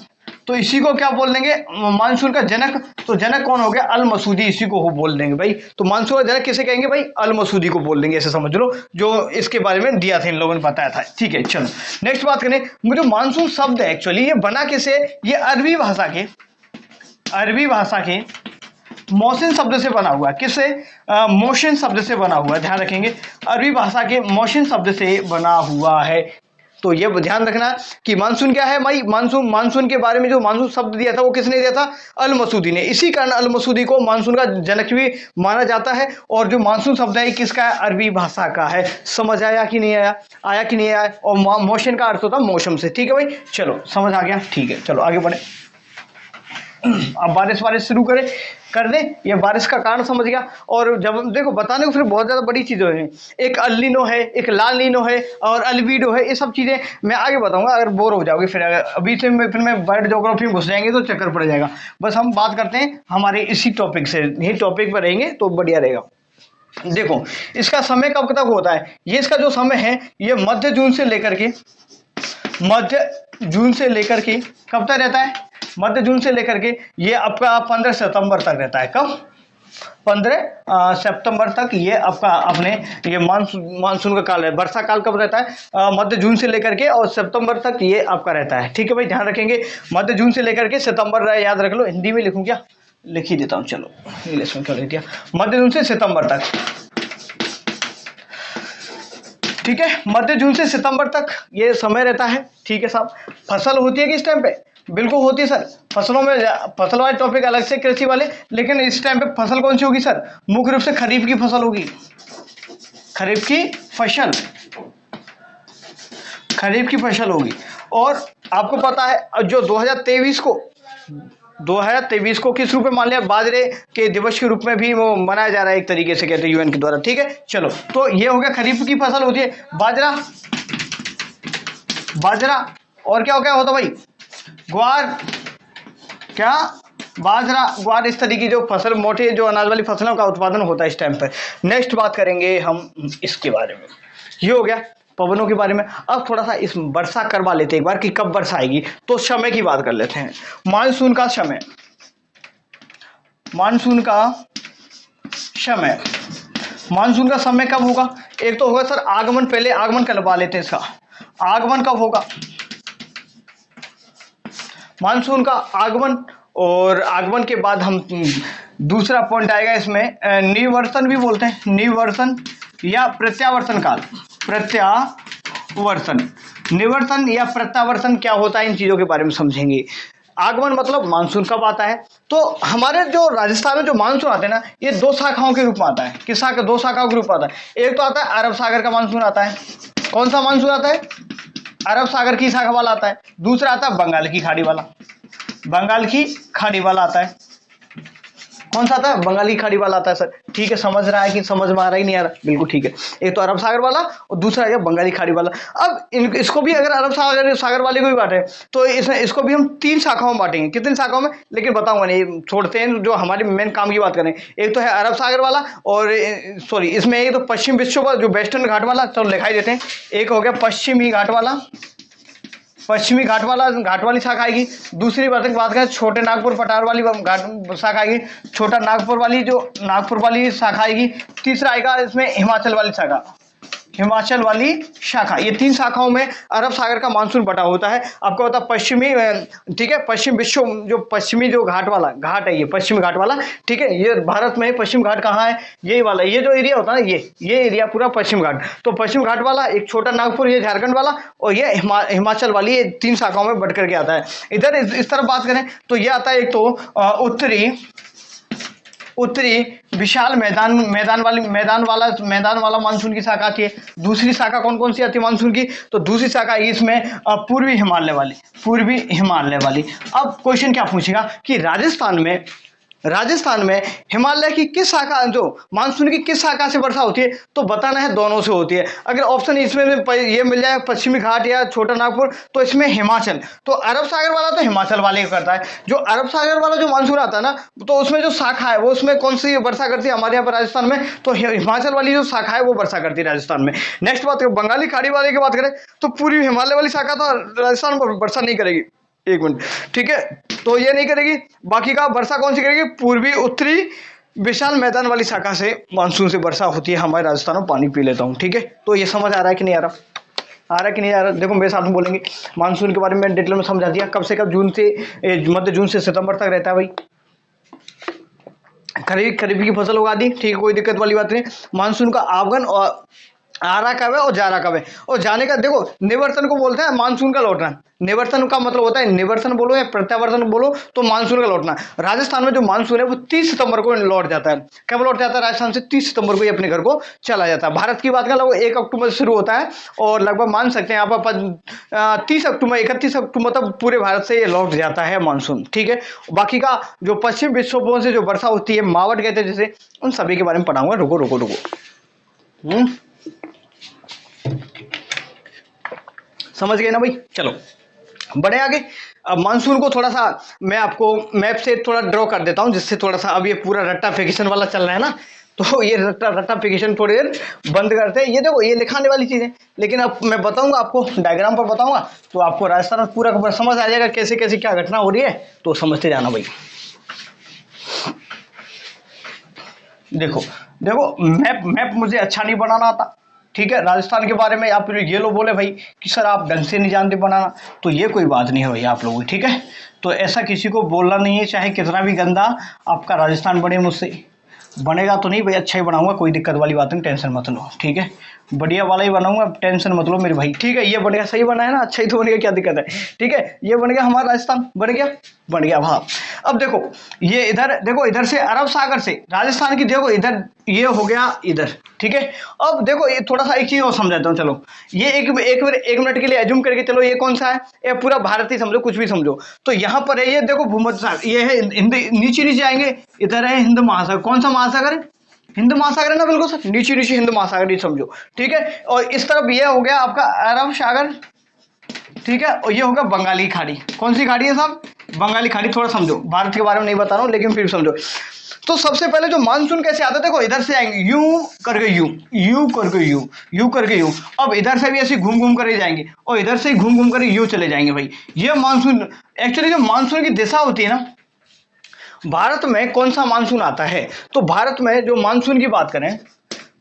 तो इसी को क्या बोल देंगे? मानसून का जनक। तो जनक कौन हो गया? अल मसूदी, इसी को हो बोल देंगे भाई। तो मानसून का जनक किसे कहेंगे भाई? अल मसूदी को बोल देंगे, ऐसे समझ लो, जो इसके बारे में दिया था, इन लोगों ने बताया था। ठीक है, चलो नेक्स्ट बात करें। मुझे मानसून शब्द है एक्चुअली ये बना किसे? ये अरबी भाषा के मौसम शब्द से बना हुआ है। किससे? मोशन शब्द से बना हुआ है, ध्यान रखेंगे। अरबी भाषा के मोशन शब्द से बना हुआ है। तो ये ध्यान रखना कि मानसून क्या है भाई? मानसून के बारे में जो मानसून शब्द दिया था वो किसने दिया था? अल मसूदी ने। इसी कारण अल मसूदी को मानसून का जनक भी माना जाता है। और जो मानसून शब्द है किसका है? अरबी भाषा का है। समझ आया कि नहीं आया? आया कि नहीं आया? और मोशन का अर्थ होता है मौसम से। ठीक है भाई, चलो समझ आ गया? ठीक है, चलो आगे बढ़े। अब बारिश शुरू कर दे, ये बारिश का कारण समझ गया। और जब देखो बताने को फिर बहुत ज़्यादा बड़ी चीज़ें हैं, एक अल्नीनो है, एक लानीनो है और अल्बीडो है, ये सब चीज़ें मैं आगे बताऊंगा, अगर बोर हो जाओगे फिर अभी से फिर मैं वर्ल्ड ज्योग्राफी में घुस जाएंगे तो चक्कर पड़ जाएगा। बस हम बात करते हैं हमारे इसी टॉपिक से, यही टॉपिक पर रहेंगे तो बढ़िया रहेगा। देखो इसका समय कब तक होता है, ये इसका जो समय है ये मध्य जून से लेकर के कब तक रहता है, मध्य जून से लेकर के ये आपका 15 सितंबर तक रहता है। कब? 15 सितंबर तक ये आपका अपने ये मानसून का काल है। वर्षा काल कब रहता है? मध्य जून से लेकर के और सितंबर तक ये आपका रहता है। ठीक है भाई, ध्यान रखेंगे, मध्य जून से लेकर के सितंबर, याद रख लो। हिंदी में लिखूं क्या? लिख ही देता हूं, चलो इंग्लिश में कर दिया, मध्य जून से सितंबर तक। ठीक है, मध्य जून से सितंबर तक ये समय रहता है। ठीक है साहब, फसल होती है किस टाइम पे? बिल्कुल होती है सर, फसलों में फसल वाले टॉपिक अलग से कृषि वाले, लेकिन इस टाइम पे फसल कौन सी होगी सर? मुख्य रूप से खरीफ की फसल होगी, खरीफ की फसल होगी। और आपको पता है जो 2023 को किस रूप में मान लिया? बाजरे के दिवस के रूप में भी वो मनाया जा रहा है, एक तरीके से कहते हैं यूएन के द्वारा। ठीक है, चलो तो ये हो गया, खरीफ की फसल होती है बाजरा और क्या हो गया होता भाई? ग्वार, क्या? बाजरा, ग्वार, इस तरीके की जो फसल, मोटे जो अनाज वाली फसलों का उत्पादन होता है इस टाइम पर। नेक्स्ट बात करेंगे हम इसके बारे में, ये हो गया पवनों के बारे में। अब थोड़ा सा इस वर्षा करवा लेते हैं एक बार कि कब वर्षा आएगी, तो समय की बात कर लेते हैं। मानसून का समय कब होगा? एक तो होगा सर आगमन, पहले आगमन करवा लेते हैं इसका। आगमन कब होगा? मानसून का आगमन, और आगमन के बाद हम दूसरा पॉइंट आएगा इसमें, निवर्सन भी बोलते हैं, निवर्सन या प्रत्यावर्तन काल। निवर्सन या प्रत्यावर्तन क्या होता है, इन चीजों के बारे में समझेंगे। आगमन मतलब मानसून कब आता है, तो हमारे जो राजस्थान में जो मानसून आते हैं ना, ये दो शाखाओं के रूप में आता है। किस शाखा? दो शाखाओं के रूप में आता है। एक तो आता है अरब सागर का मानसून आता है। कौन सा मानसून आता है? अरब सागर की शाखा वाला आता है। दूसरा आता है बंगाल की खाड़ी वाला आता है। कौन सा आता है? बंगाल की खाड़ी वाला आता है सर। ठीक है, समझ रहा है कि समझ में आ रहा ही नहीं आ रहा? बिल्कुल ठीक है, एक तो अरब सागर वाला और दूसरा है बंगाली खाड़ी वाला। अब इसको भी अगर अरब सागर वाले को भी बांटे तो इसको भी हम 3 शाखाओं में बांटेंगे। कितनी शाखाओं में लेकिन बताऊंगा नहीं, छोड़ते हैं, जो हमारे मेन काम की बात करें। एक तो है अरब सागर वाला, और सॉरी इसमें एक तो पश्चिम विक्षोभ जो वेस्टर्न घाट वाला, चलो लिखाई देते हैं। एक हो गया पश्चिमी घाट वाली शाखा आएगी। दूसरी बात करें छोटे नागपुर पठार वाली घाट शाखा आएगी, छोटा नागपुर वाली शाखा आएगी। तीसरा आएगा इसमें हिमाचल वाली शाखा। ये 3 शाखाओं में अरब सागर का मानसून बटा होता है। आपको पता पश्चिमी, ठीक है, पश्चिम विश्व जो पश्चिमी जो घाट है, ये पश्चिमी घाट वाला। ठीक है, ये भारत में पश्चिम घाट कहाँ है? यही वाला, ये जो एरिया होता है ना, ये एरिया पूरा पश्चिम घाट। तो पश्चिम घाट वाला, एक छोटा नागपुर, ये झारखंड वाला, और ये हिमाचल वाली, ये 3 शाखाओं में बट करके आता है। इधर इस तरफ बात करें तो ये आता है एक तो उत्तरी विशाल मैदान वाला मानसून की शाखा आती है। दूसरी शाखा कौन सी आती है मानसून की? तो दूसरी शाखा इसमें पूर्वी हिमालय वाली। अब क्वेश्चन क्या पूछेगा कि राजस्थान में हिमालय की किस शाखा, जो मानसून की किस शाखा से वर्षा होती है? तो बताना है दोनों से होती है। अगर ऑप्शन इसमें ये मिल जाए पश्चिमी घाट या छोटा नागपुर, तो इसमें हिमाचल। तो अरब सागर वाला तो हिमाचल वाले को करता है। जो अरब सागर वाला जो मानसून आता है ना, तो उसमें जो शाखा है वो उसमें कौन सी वर्षा करती है हमारे यहाँ पर राजस्थान में? तो हिमाचल वाली जो शाखा है वो वर्षा करती है राजस्थान में। नेक्स्ट बात करें बंगाली खाड़ी वाले की बात करें तो पूर्वी हिमालय वाली शाखा तो राजस्थान में वर्षा नहीं करेगी। एक मिनट, ठीक है, तो ये नहीं करेगी। बाकी का वर्षा कौन सी करेगी? पूर्वी उत्तरी विशाल मैदान वाली शाखा से मानसून से वर्षा होती है हमारे राजस्थान में। पानी पी लेता हूँ, ठीक है। तो ये समझ आ रहा है कि नहीं आ रहा? देखो मेरे साथ में बोलेंगे। मानसून के बारे में डिटेल में समझा दिया। कब से कब? मध्य जून से सितंबर तक रहता है भाई। खरीफ की फसल उगा दी, ठीक है, कोई दिक्कत वाली बात नहीं। मानसून का आगमन और आ रहा कब है और जा रहा कब है। और जाने का देखो, निवर्तन को बोलते हैं मानसून का लौटना। निवर्तन का मतलब होता है, निवर्तन बोलो या प्रत्यावर्तन बोलो, तो मानसून का लौटना। राजस्थान में जो मानसून है वो 30 सितंबर को लौट जाता है। कब लौट जाता है राजस्थान से? 30 सितंबर को ये अपने घर को चला जाता है। भारत की बात करें लगभग 1 अक्टूबर से शुरू होता है और लगभग मान सकते हैं यहाँ पर 30 अक्टूबर 31 अक्टूबर तक पूरे भारत से ये लौट जाता है मानसून। ठीक है, बाकी का जो पश्चिम विक्षोभों से जो वर्षा होती है, मावट कहते हैं जैसे, उन सभी के बारे में पढ़ाऊंगा। रुको रुको रुको, समझ गए ना भाई? चलो बढ़े आगे। अब मानसून को थोड़ा सा मैं आपको मैप से थोड़ा ड्रॉ कर देता हूं, जिससे थोड़ा सा, अब ये पूरा रट्टाफिकेशन वाला चल रहा है ना, तो ये रट्टाफिकेशन थोड़ी देर बंद करते हैं। ये देखो ये लिखाने वाली चीजें, लेकिन अब मैं बताऊंगा आपको, डायग्राम पर बताऊंगा तो आपको राजस्थान में पूरा खबर समझ आ जाएगा कैसे कैसे क्या घटना हो रही है, तो समझते जाना भाई। देखो देखो, मैप मुझे अच्छा नहीं बनाना आता, ठीक है। राजस्थान के बारे में आप ये लोग बोले भाई कि सर आप ढंग से नहीं जानते बनाना, तो ये कोई बात नहीं है भाई आप लोगों की, ठीक है। तो ऐसा किसी को बोलना नहीं है, चाहे कितना भी गंदा आपका राजस्थान बने मुझसे, बनेगा तो नहीं भाई, अच्छा ही बनाऊंगा, कोई दिक्कत वाली बात नहीं, टेंशन मत लो, ठीक है। बढ़िया वाला ही बनाऊंगा, टेंशन मत लो मेरे भाई, ठीक है। ये बनेगा, सही बना है ना, अच्छा ही तो बनेगा, क्या दिक्कत है, ठीक है। ये बन गया हमारा राजस्थान, बन गया हाँ। अब देखो ये इधर देखो, इधर से अरब सागर से राजस्थान की, देखो इधर ये हो गया इधर, ठीक है। अब देखो ये थोड़ा सा एक चीज और समझाता हूँ, चलो ये एक मिनट के लिए एज्यूम करके चलो, ये कौन सा है, ये पूरा भारत ही समझो, कुछ भी समझो। तो यहाँ पर है ये देखो भूमध्य सागर, ये है हिंद, नीचे नीचे आएंगे, इधर है हिंद महासागर। कौन सा महासागर है? हिंद महासागर है ना, बिल्कुल सर, नीचे नीचे हिंद महासागर, ये समझो, ठीक है। और इस तरफ ये हो गया आपका अरब सागर, ठीक है। और ये होगा बंगाली खाड़ी। कौन सी खाड़ी है साहब? बंगाली खाड़ी। थोड़ा समझो, भारत के बारे में नहीं बता रहा हूँ लेकिन फिर समझो। तो सबसे पहले जो मानसून कैसे आता है, देखो इधर से आएंगे, यू करके यू करके यू, अब इधर से भी ऐसे घूम घूम कर ही जाएंगे और इधर से घूम घूम कर यू चले जाएंगे भाई। ये मानसून एक्चुअली जो मानसून की दिशा होती है ना, भारत में कौन सा मानसून आता है, तो भारत में जो मानसून की बात करें,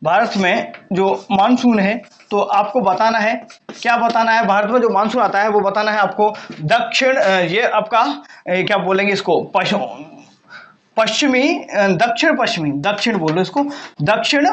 भारत में जो मानसून है तो आपको बताना है, क्या बताना है, भारत में जो मानसून आता है वो बताना है आपको दक्षिण, ये आपका क्या बोलेंगे इसको, पश्चिमी, दक्षिण बोलो इसको, दक्षिण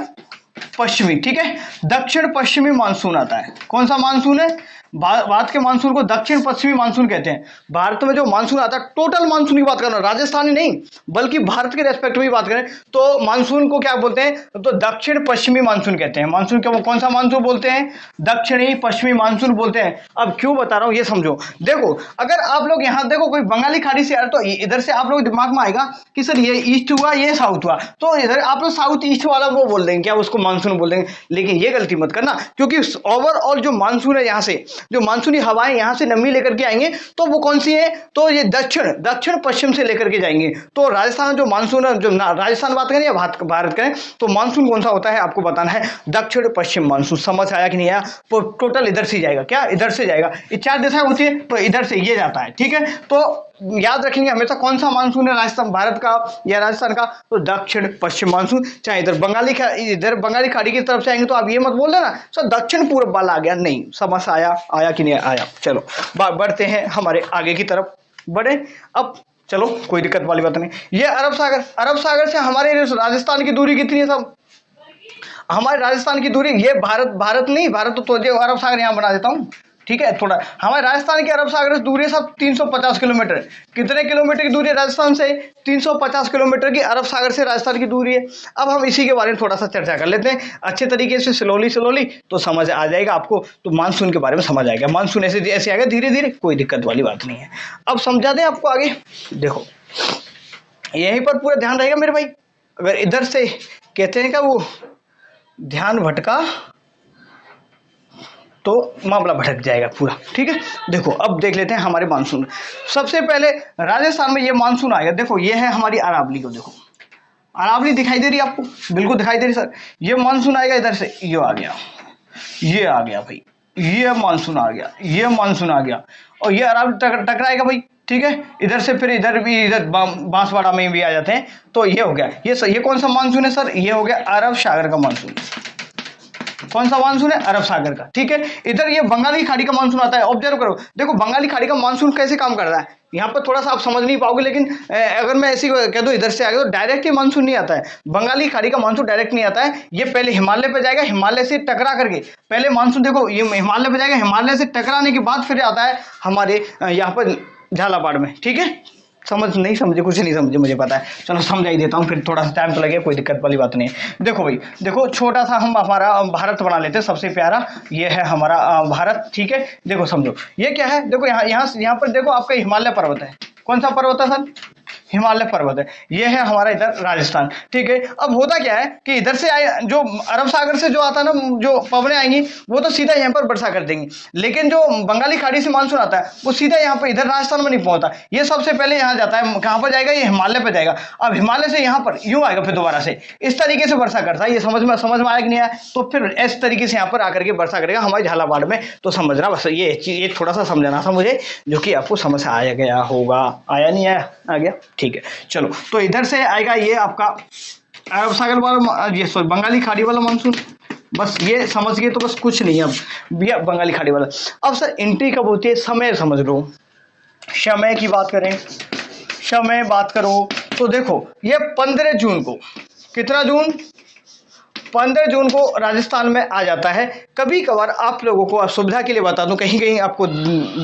पश्चिमी, ठीक है। दक्षिण पश्चिमी मानसून आता है। कौन सा मानसून है? भारत के मानसून को दक्षिण पश्चिमी मानसून कहते हैं। भारत में जो मानसून आता है, टोटल मानसून की बात कर रहा हूं, राजस्थानी नहीं बल्कि भारत के रेस्पेक्ट में बात करें तो मानसून को क्या बोलते हैं, तो दक्षिण पश्चिमी मानसून कहते हैं। मानसून क्या, कौन सा मानसून बोलते हैं? दक्षिणी पश्चिमी मानसून बोलते हैं। अब क्यों बता रहा हूं ये समझो। देखो अगर आप लोग यहाँ देखो कोई बंगाली खाड़ी से आ रहा, तो इधर से आप लोग दिमाग में आएगा कि सर ये ईस्ट हुआ, ये साउथ हुआ, तो इधर आप लोग साउथ ईस्ट वाला वो बोल देंगे, क्या उसको मानसून बोल देंगे। लेकिन ये गलती मत करना, क्योंकि ओवरऑल जो मानसून है, यहाँ से जो मानसूनी हवाएं यहाँ से नमी लेकर के आएंगे, तो वो कौन सी है, तो ये दक्षिण पश्चिम से लेकर के जाएंगे। तो राजस्थान में जो मानसून है, जो राजस्थान बात करें या भारत करें, तो मानसून कौन सा होता है आपको बताना है, दक्षिण पश्चिम मानसून। समझ आया कि नहीं आया? तो टोटल इधर से जाएगा, क्या इधर से जाएगा, ये 4 दिशाएं होती है, तो इधर से ये जाता है, ठीक है। तो याद रखेंगे हमेशा कौन सा मानसून है राजस्थान, भारत का या राजस्थान का, तो दक्षिण पश्चिम मानसून। चाहे इधर बंगाली खाड़ी की तरफ से आएंगे तो आप ये मत बोल देना सर दक्षिण पूर्व वाला आ गया, नहीं। समझ आया कि नहीं आया? चलो बढ़ते हैं हमारे आगे की तरफ, बढ़े। अब चलो कोई दिक्कत वाली बात नहीं। ये अरब सागर से हमारे राजस्थान की दूरी कितनी है साहब? हमारे राजस्थान की दूरी, ये भारत नहीं, भारत तो अरब सागर यहाँ बना देता हूँ, ठीक है। थोड़ा हमारे राजस्थान की अरब सागर से दूरी है सब 350 किलोमीटर। कितने किलोमीटर की दूरी है राजस्थान से? 350 किलोमीटर की अरब सागर से राजस्थान की दूरी है। अब हम इसी के बारे में थोड़ा सा चर्चा कर लेते हैं अच्छे तरीके से, स्लोली, तो समझ आ जाएगा आपको। तो मानसून के बारे में समझ आएगा, मानसून ऐसे आएगा धीरे धीरे, कोई दिक्कत वाली बात नहीं है। अब समझा दें आपको आगे, देखो यहीं पर पूरा ध्यान रहेगा मेरे भाई। अगर इधर से कहते हैं क्या वो ध्यान भटका तो मामला भटक जाएगा पूरा, ठीक है। देखो अब देख लेते हैं हमारे मानसून। सबसे पहले राजस्थान में ये मानसून आएगा, देखो ये है हमारी अरावली को, देखो अरावली दिखाई दे रही है आपको? बिल्कुल दिखाई दे रही सर। ये मानसून आएगा इधर से, ये आ गया भाई, ये मानसून आ गया और ये अरावली टकराएगा भाई, ठीक है। इधर से फिर इधर बांसवाड़ा में भी आ जाते हैं, तो ये हो गया। ये कौन सा मानसून है सर? ये हो गया अरब सागर का मानसून, कौन सा मानसून है? अरब सागर का। ठीक है, इधर ये बंगाली खाड़ी का मानसून आता है। ऑब्जर्व करो, देखो बंगाली खाड़ी का मानसून कैसे काम करता है, यहाँ पर थोड़ा सा आप समझ नहीं पाओगे, लेकिन अगर मैं ऐसी कह दूं इधर से आगे तो डायरेक्ट ही मानसून नहीं आता है। बंगाली खाड़ी का मानसून डायरेक्ट नहीं आता है, ये पहले हिमालय पे जाएगा, हिमालय से टकरा करके पहले मानसून, देखो ये हिमालय पे जाएगा, हिमालय से टकराने के बाद फिर आता है हमारे यहाँ पर झालावाड़ में। ठीक है, समझ नहीं समझे, कुछ नहीं समझे, मुझे पता है, चलो समझा ही देता हूँ, फिर थोड़ा सा टाइम तो लगे, कोई दिक्कत वाली बात नहीं है। देखो भाई, देखो छोटा सा हम हमारा भारत बना लेते हैं, सबसे प्यारा ये है हमारा भारत। ठीक है, देखो समझो ये क्या है, देखो यहाँ पर देखो आपका हिमालय पर्वत है। कौन सा पर्वत है सर? हिमालय पर्वत है। ये है हमारा इधर राजस्थान। ठीक है, अब होता क्या है कि इधर से आए जो अरब सागर से जो आता है ना, जो पवनें आएंगी वो तो सीधा यहाँ पर वर्षा कर देंगी, लेकिन जो बंगाली खाड़ी से मानसून आता है वो सीधा यहाँ पर इधर राजस्थान में नहीं पहुंचता, ये सबसे पहले यहाँ जाता है, कहाँ पर जाएगा? ये हिमालय पर जाएगा। अब हिमालय से यहाँ पर यूं आएगा, फिर दोबारा से इस तरीके से वर्षा करता है। ये समझ में आया कि नहीं आया? तो फिर इस तरीके से यहाँ पर आकर के वर्षा करेगा हमारे झालावाड़ में। तो समझना बस, ये थोड़ा सा समझाना था मुझे, जो कि आपको समझ आया गया होगा। आया नहीं आया? आ गया। ठीक है, चलो तो इधर से आएगा ये आपका अरब सागर वाला, ये सॉरी बंगाली खाड़ी वाला मानसून। बस ये समझ गए तो बस कुछ नहीं। अब भैया बंगाली खाड़ी वाला, अब सर एंट्री कब होती है? समय समझ लो, समय की बात करें, समय बात करो तो देखो ये 15 जून को, कितना जून? 15 जून को राजस्थान में आ जाता है। कभी कभार आप लोगों को सुविधा के लिए बता दूं, कहीं कहीं आपको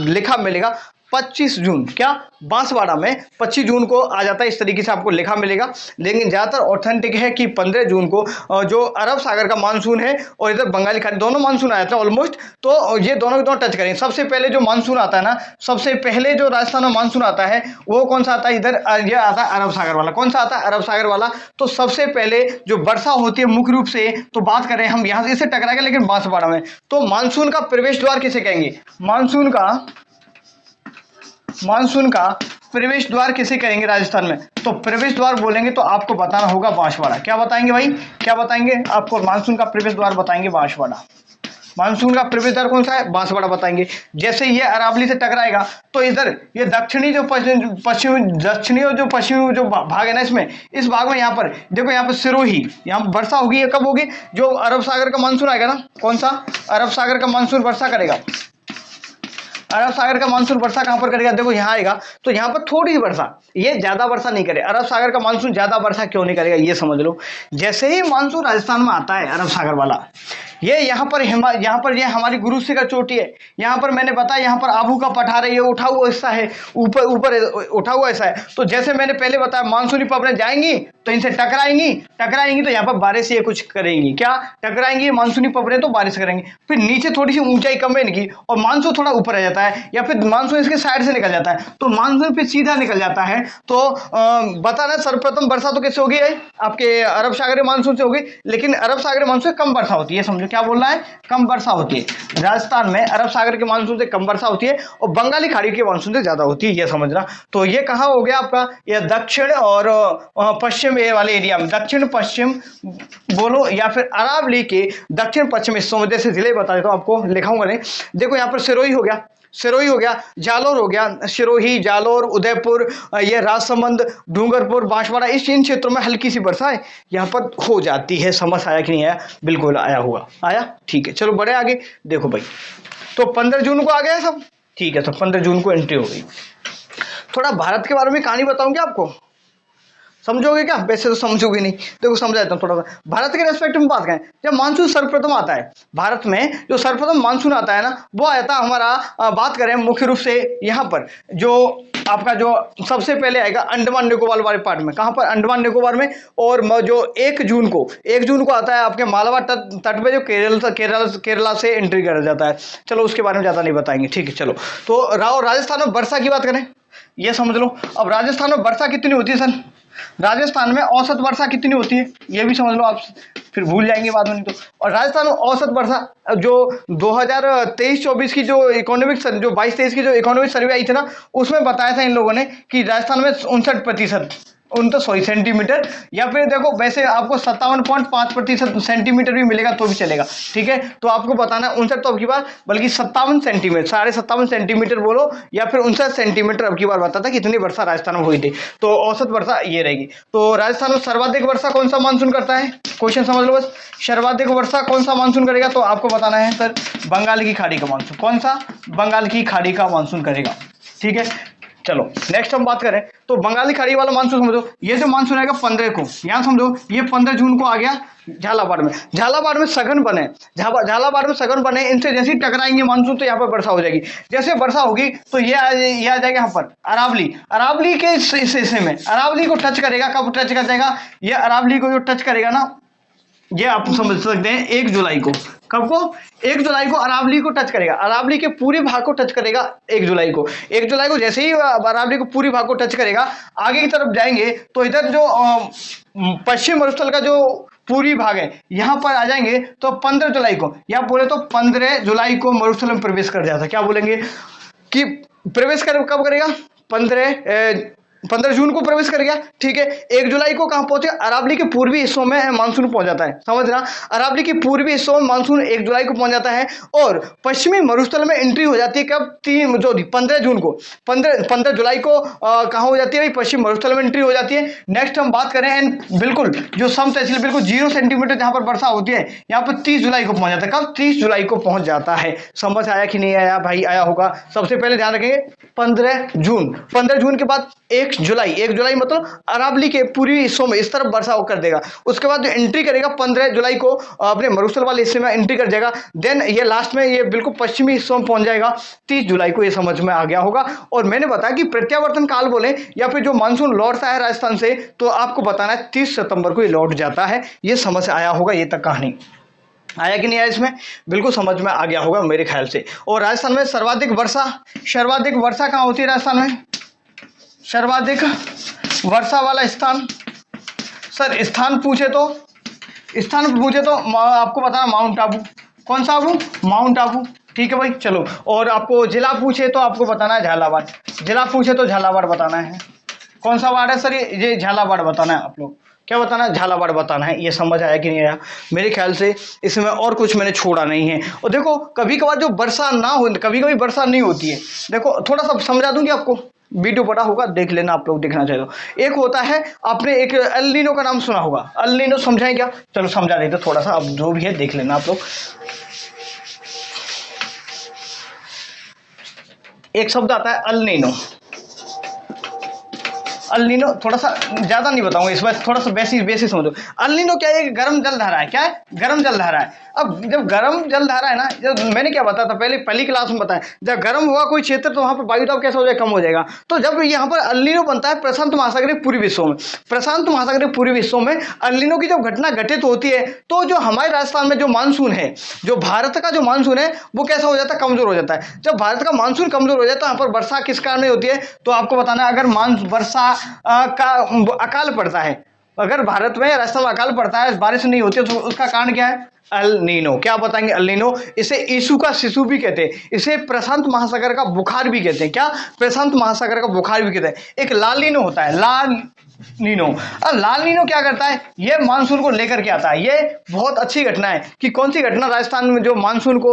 लिखा मिलेगा 25 जून, क्या बांसवाड़ा में 25 जून को आ जाता है, इस तरीके से आपको लिखा मिलेगा। लेकिन ज़्यादातर ऑथेंटिक है कि 15 जून को जो अरब सागर का मानसून है और इधर बंगाली खाड़ी, दोनों मानसून आया था ऑलमोस्ट। तो ये दोनों के दोनों टच करेंगे। सबसे पहले जो मानसून आता है ना, सबसे पहले जो राजस्थान में मानसून आता है वो कौन सा आता है? इधर ये आता है अरब सागर वाला। कौन सा आता है? अरब सागर वाला। तो सबसे पहले जो वर्षा होती है मुख्य रूप से, तो बात करें हम यहाँ से, इससे टकराएगा लेकिन बांसवाड़ा में। तो मानसून का प्रवेश द्वार किसे कहेंगे? मानसून का प्रवेश द्वार किसे कहेंगे राजस्थान में? तो प्रवेश द्वार बोलेंगे तो आपको बताना होगा बांसवाड़ा। क्या बताएंगे भाई? क्या बताएंगे? आपको मानसून का प्रवेश द्वार बताएंगे बांसवाड़ा। मानसून का प्रवेश द्वार कौन सा है? बांसवाड़ा बताएंगे। जैसे ये अरावली से टकराएगा तो इधर ये दक्षिणी जो पश्चिमी जो भाग है ना, इसमें इस भाग में यहाँ पर देखो, यहाँ पर सिरोही, यहाँ वर्षा होगी। ये कब होगी? जो अरब सागर का मानसून आएगा ना, कौन सा? अरब सागर का मानसून वर्षा करेगा। अरब सागर का मानसून वर्षा कहां पर करेगा? देखो यहाँ आएगा तो यहाँ पर थोड़ी वर्षा, ये ज्यादा वर्षा नहीं करे। अरब सागर का मानसून ज्यादा वर्षा क्यों नहीं करेगा ये समझ लो। जैसे ही मानसून राजस्थान में आता है अरब सागर वाला, ये यहाँ पर ये हमारी गुरु शिखर चोटी है। यहाँ पर मैंने बताया, यहाँ पर आबू का पठार है, ये उठा हुआ हिस्सा है, ऊपर उठा हुआ हिस्सा है। तो जैसे मैंने पहले बताया, मानसूनी पवनें जाएंगी तो इनसे टकराएंगी तो यहाँ पर बारिश ये कुछ करेंगी। क्या टकराएंगी? मानसूनी पवनें तो बारिश करेंगे। फिर नीचे थोड़ी सी ऊंचाई कम है इनकी और मानसून थोड़ा ऊपर आ जाता है, या फिर मानसून इसके साइड से निकल जाता है, तो मानसून पे सीधा निकल जाता है। तो बताना, सर्वप्रथम वर्षा तो किससे होगी? आपके अरब सागरीय मानसून से होगी, लेकिन अरब सागरीय मानसून से कम वर्षा होती है। समझो क्या बोल रहा है? कम वर्षा होती है राजस्थान में, अरब सागर के मानसून से कम वर्षा होती है और बंगाली खाड़ी के मानसून से ज्यादा होती है, ये समझना। तो ये कहाँ हो गया आपका? ये दक्षिण और पश्चिम वाले एरिया में, दक्षिण पश्चिम बोलो या फिर अरावली के दक्षिण पश्चिम हिस्सों में। जैसे जिले बता देता हूँ आपको, लिखाऊंगा नहीं। देखो यहाँ पर सिरोही हो गया, जालोर हो गया, सिरोही, जालोर, उदयपुर, ये राजसमंद, डूंगरपुर, बांसवाड़ा, इन क्षेत्रों में हल्की सी वर्षा है यहाँ पर हो जाती है। समझ आया कि नहीं आया? बिल्कुल आया हुआ, आया। ठीक है, चलो बढ़े आगे। देखो भाई, तो 15 जून को आ गया सब। ठीक है, तो 15 जून को एंट्री हो गई। थोड़ा भारत के बारे में कहानी बताऊंगी आपको, समझोगे क्या? वैसे तो समझोगे नहीं, देखो समझाता हूँ थोड़ा सा। भारत के रेस्पेक्ट में बात करें, जब मानसून सर्वप्रथम आता है भारत में, जो सर्वप्रथम मानसून आता है ना, वो आया था हमारा, बात करें मुख्य रूप से यहाँ पर, जो आपका जो सबसे पहले आएगा अंडमान निकोबार वाले पार्ट में। कहाँ पर? अंडमान निकोबार में। और जो 1 जून को आता है आपके मालवा तट पे, जो केरला से एंट्री कर जाता है। चलो उसके बारे में ज़्यादा नहीं बताएंगे, ठीक है। चलो तो राजस्थान में वर्षा की बात करें, ये समझ लो। अब राजस्थान में वर्षा कितनी होती है सर? राजस्थान में औसत वर्षा कितनी होती है ये भी समझ लो आप, फिर भूल जाएंगे बाद में नहीं तो। और राजस्थान में औसत वर्षा जो 2023-24 की जो इकोनॉमिक, जो 22-23 की जो इकोनॉमिक सर्वे आई थी ना, उसमें बताया था इन लोगों ने कि राजस्थान में 59%, सेंटीमीटर, या फिर देखो वैसे आपको 57.5% सेंटीमीटर भी मिलेगा तो भी चलेगा, ठीक है। तो आपको बताना है 59 तो अब की बार, बल्कि 57 सेंटीमीटर, 57.5 सेंटीमीटर बोलो, या फिर 59 सेंटीमीटर अब की बार बताता कितनी वर्षा राजस्थान में हुई थी। तो औसत वर्षा ये रहेगी। तो राजस्थान में सर्वाधिक वर्षा कौन सा मानसून करता है, क्वेश्चन समझ लो बस। सर्वाधिक वर्षा कौन सा मानसून करेगा, तो आपको बताना है सर बंगाल की खाड़ी का मानसून। कौन सा, बंगाल की खाड़ी का मानसून करेगा, ठीक है। चलो नेक्स्ट हम बात करें तो बंगाली खाड़ी वाला मानसून समझो। ये जो मानसून आएगा 15 को, यहाँ समझो ये 15 जून को आ गया झालावाड़ में। झालावाड़ में सघन बने, झालावाड़ में सघन बने, इनसे जैसे ही टकराएंगे मानसून तो यहाँ पर वर्षा हो जाएगी। जैसे वर्षा होगी तो ये आ जाएगा यहाँ पर अरावली। अरावली के इस हिस्से में अरावली को टच करेगा। कब टच कर जाएगा, ये अरावली को जो टच करेगा ना, ये आप समझ सकते हैं 1 जुलाई को। कब को, 1 जुलाई को अरावली को टच करेगा। अरावली के पूरे भाग को टच करेगा 1 जुलाई को। 1 जुलाई को जैसे ही अरावली को पूरे भाग को टच करेगा, आगे की तरफ जाएंगे तो इधर जो पश्चिम मरुस्थल का जो पूरी भाग है यहां पर आ जाएंगे तो 15 जुलाई को, या बोले तो 15 जुलाई को मरुस्थल में प्रवेश कर जाता है। क्या बोलेंगे कि प्रवेश कर कब करेगा, 15 जून को प्रवेश कर गया, ठीक है। 1 जुलाई को कहां पहुंचे, अरावली के पूर्वी हिस्सों में मानसून पहुंच जाता है, समझना। अरावली के पूर्वी हिस्सों में मानसून 1 जुलाई को पहुंच जाता है और पश्चिमी मरुस्थल में एंट्री हो जाती है कब, 15 जून को। 15 जुलाई को कहां हो जाती है, पश्चिम मरुस्थल में एंट्री हो जाती है। नेक्स्ट हम बात करें एंड बिल्कुल जो सम तहसील बिल्कुल 0 सेंटीमीटर जहां पर वर्षा होती है, यहाँ पर 30 जुलाई को पहुंच जाता है। कब, 30 जुलाई को पहुंच जाता है। समझ आया कि नहीं आया भाई, आया होगा। सबसे पहले ध्यान रखेंगे 15 जून, 15 जून के बाद 1 जुलाई, 1 जुलाई मतलब अरावली के पूर्वी हिस्सों में इस तरफ वर्षा कर देगा। उसके बाद एंट्री करेगा 15 जुलाई को अपने मरुस्थल वाले हिस्से में एंट्री कर जाएगा। देन ये लास्ट में ये बिल्कुल पश्चिमी हिस्सों में पहुंच जाएगा 30 जुलाई को। ये समझ में आ गया होगा। और मैंने बताया कि प्रत्यावर्तन काल बोले या फिर जो मानसून लौटता है राजस्थान से, तो आपको बताना है 30 सितंबर को ये लौट जाता है। ये समझ आया होगा, ये तक कहानी आया कि नहीं आया, इसमें बिल्कुल समझ में आ गया होगा मेरे ख्याल से। और राजस्थान में सर्वाधिक वर्षा कहाँ होती है राजस्थान में, सर्वाधिक वर्षा वाला स्थान, सर स्थान पूछे तो आपको बताना माउंट आबू। कौन सा आबू, माउंट आबू, ठीक है भाई। चलो, और आपको जिला पूछे तो आपको बताना है झालावाड़। जिला पूछे तो झालावाड़ बताना है। कौन सा वार्ड है सर, ये झालावाड़ बताना है। आप लोग क्या बताना है, झालावाड़ बताना है। ये समझ आया कि नहीं आया, मेरे ख्याल से इसमें और कुछ मैंने छोड़ा नहीं है। और देखो कभी कभार जो वर्षा ना हो, कभी कभी वर्षा नहीं होती है। देखो थोड़ा सा समझा दूंगी आपको, वीडियो बड़ा होगा, देख लेना आप लोग, देखना चाहिए तो। एक होता है, आपने एक एल नीनो का नाम सुना होगा, एल नीनो समझाएं क्या, चलो समझा देते थोड़ा सा, अब जो भी है देख लेना आप लोग। एक शब्द आता है अल नीनो। अल नीनो थोड़ा सा ज्यादा नहीं बताऊंगा इस बार, थोड़ा सा बेसिक समझो। अल नीनो क्या है, गर्म जल धारा है। क्या है, गर्म जल धारा है। अब जब गर्म जल धारा है ना, जब मैंने क्या बताया था पहली क्लास में बताया, जब गर्म हुआ कोई क्षेत्र तो वहां पर वायु दाब कैसा हो जाएगा, कम हो जाएगा। तो जब यहाँ पर अल नीनो बनता है प्रशांत महासागरीय पूर्वी विश्व में, प्रशांत महासागरीय पूर्वी विश्व में अल नीनो की जब घटना घटित होती है, तो जो हमारे राजस्थान में जो मानसून है, जो भारत का जो मानसून है, वो कैसा हो जाता है, कमजोर हो जाता है। जब भारत का मानसून कमजोर हो जाता है, यहाँ पर वर्षा किस कारण नहीं होती है, तो आपको बताना है, अगर वर्षा का अकाल पड़ता है, अगर भारत में राजस्थान में अकाल पड़ता है, बारिश नहीं होती है, तो उसका कारण क्या है, अल नीनो। क्या बताएंगे, अल नीनो। इसे यीशु का शिशु भी कहते हैं, इसे प्रशांत महासागर का बुखार भी कहते हैं। क्या, प्रशांत महासागर का बुखार भी कहते हैं। एक लाल नीनो होता है, लाल नीनो। अब लाल नीनो क्या करता है, ये मानसून को लेकर के आता है। ये बहुत अच्छी घटना है कि कौन सी घटना, राजस्थान में जो मानसून को,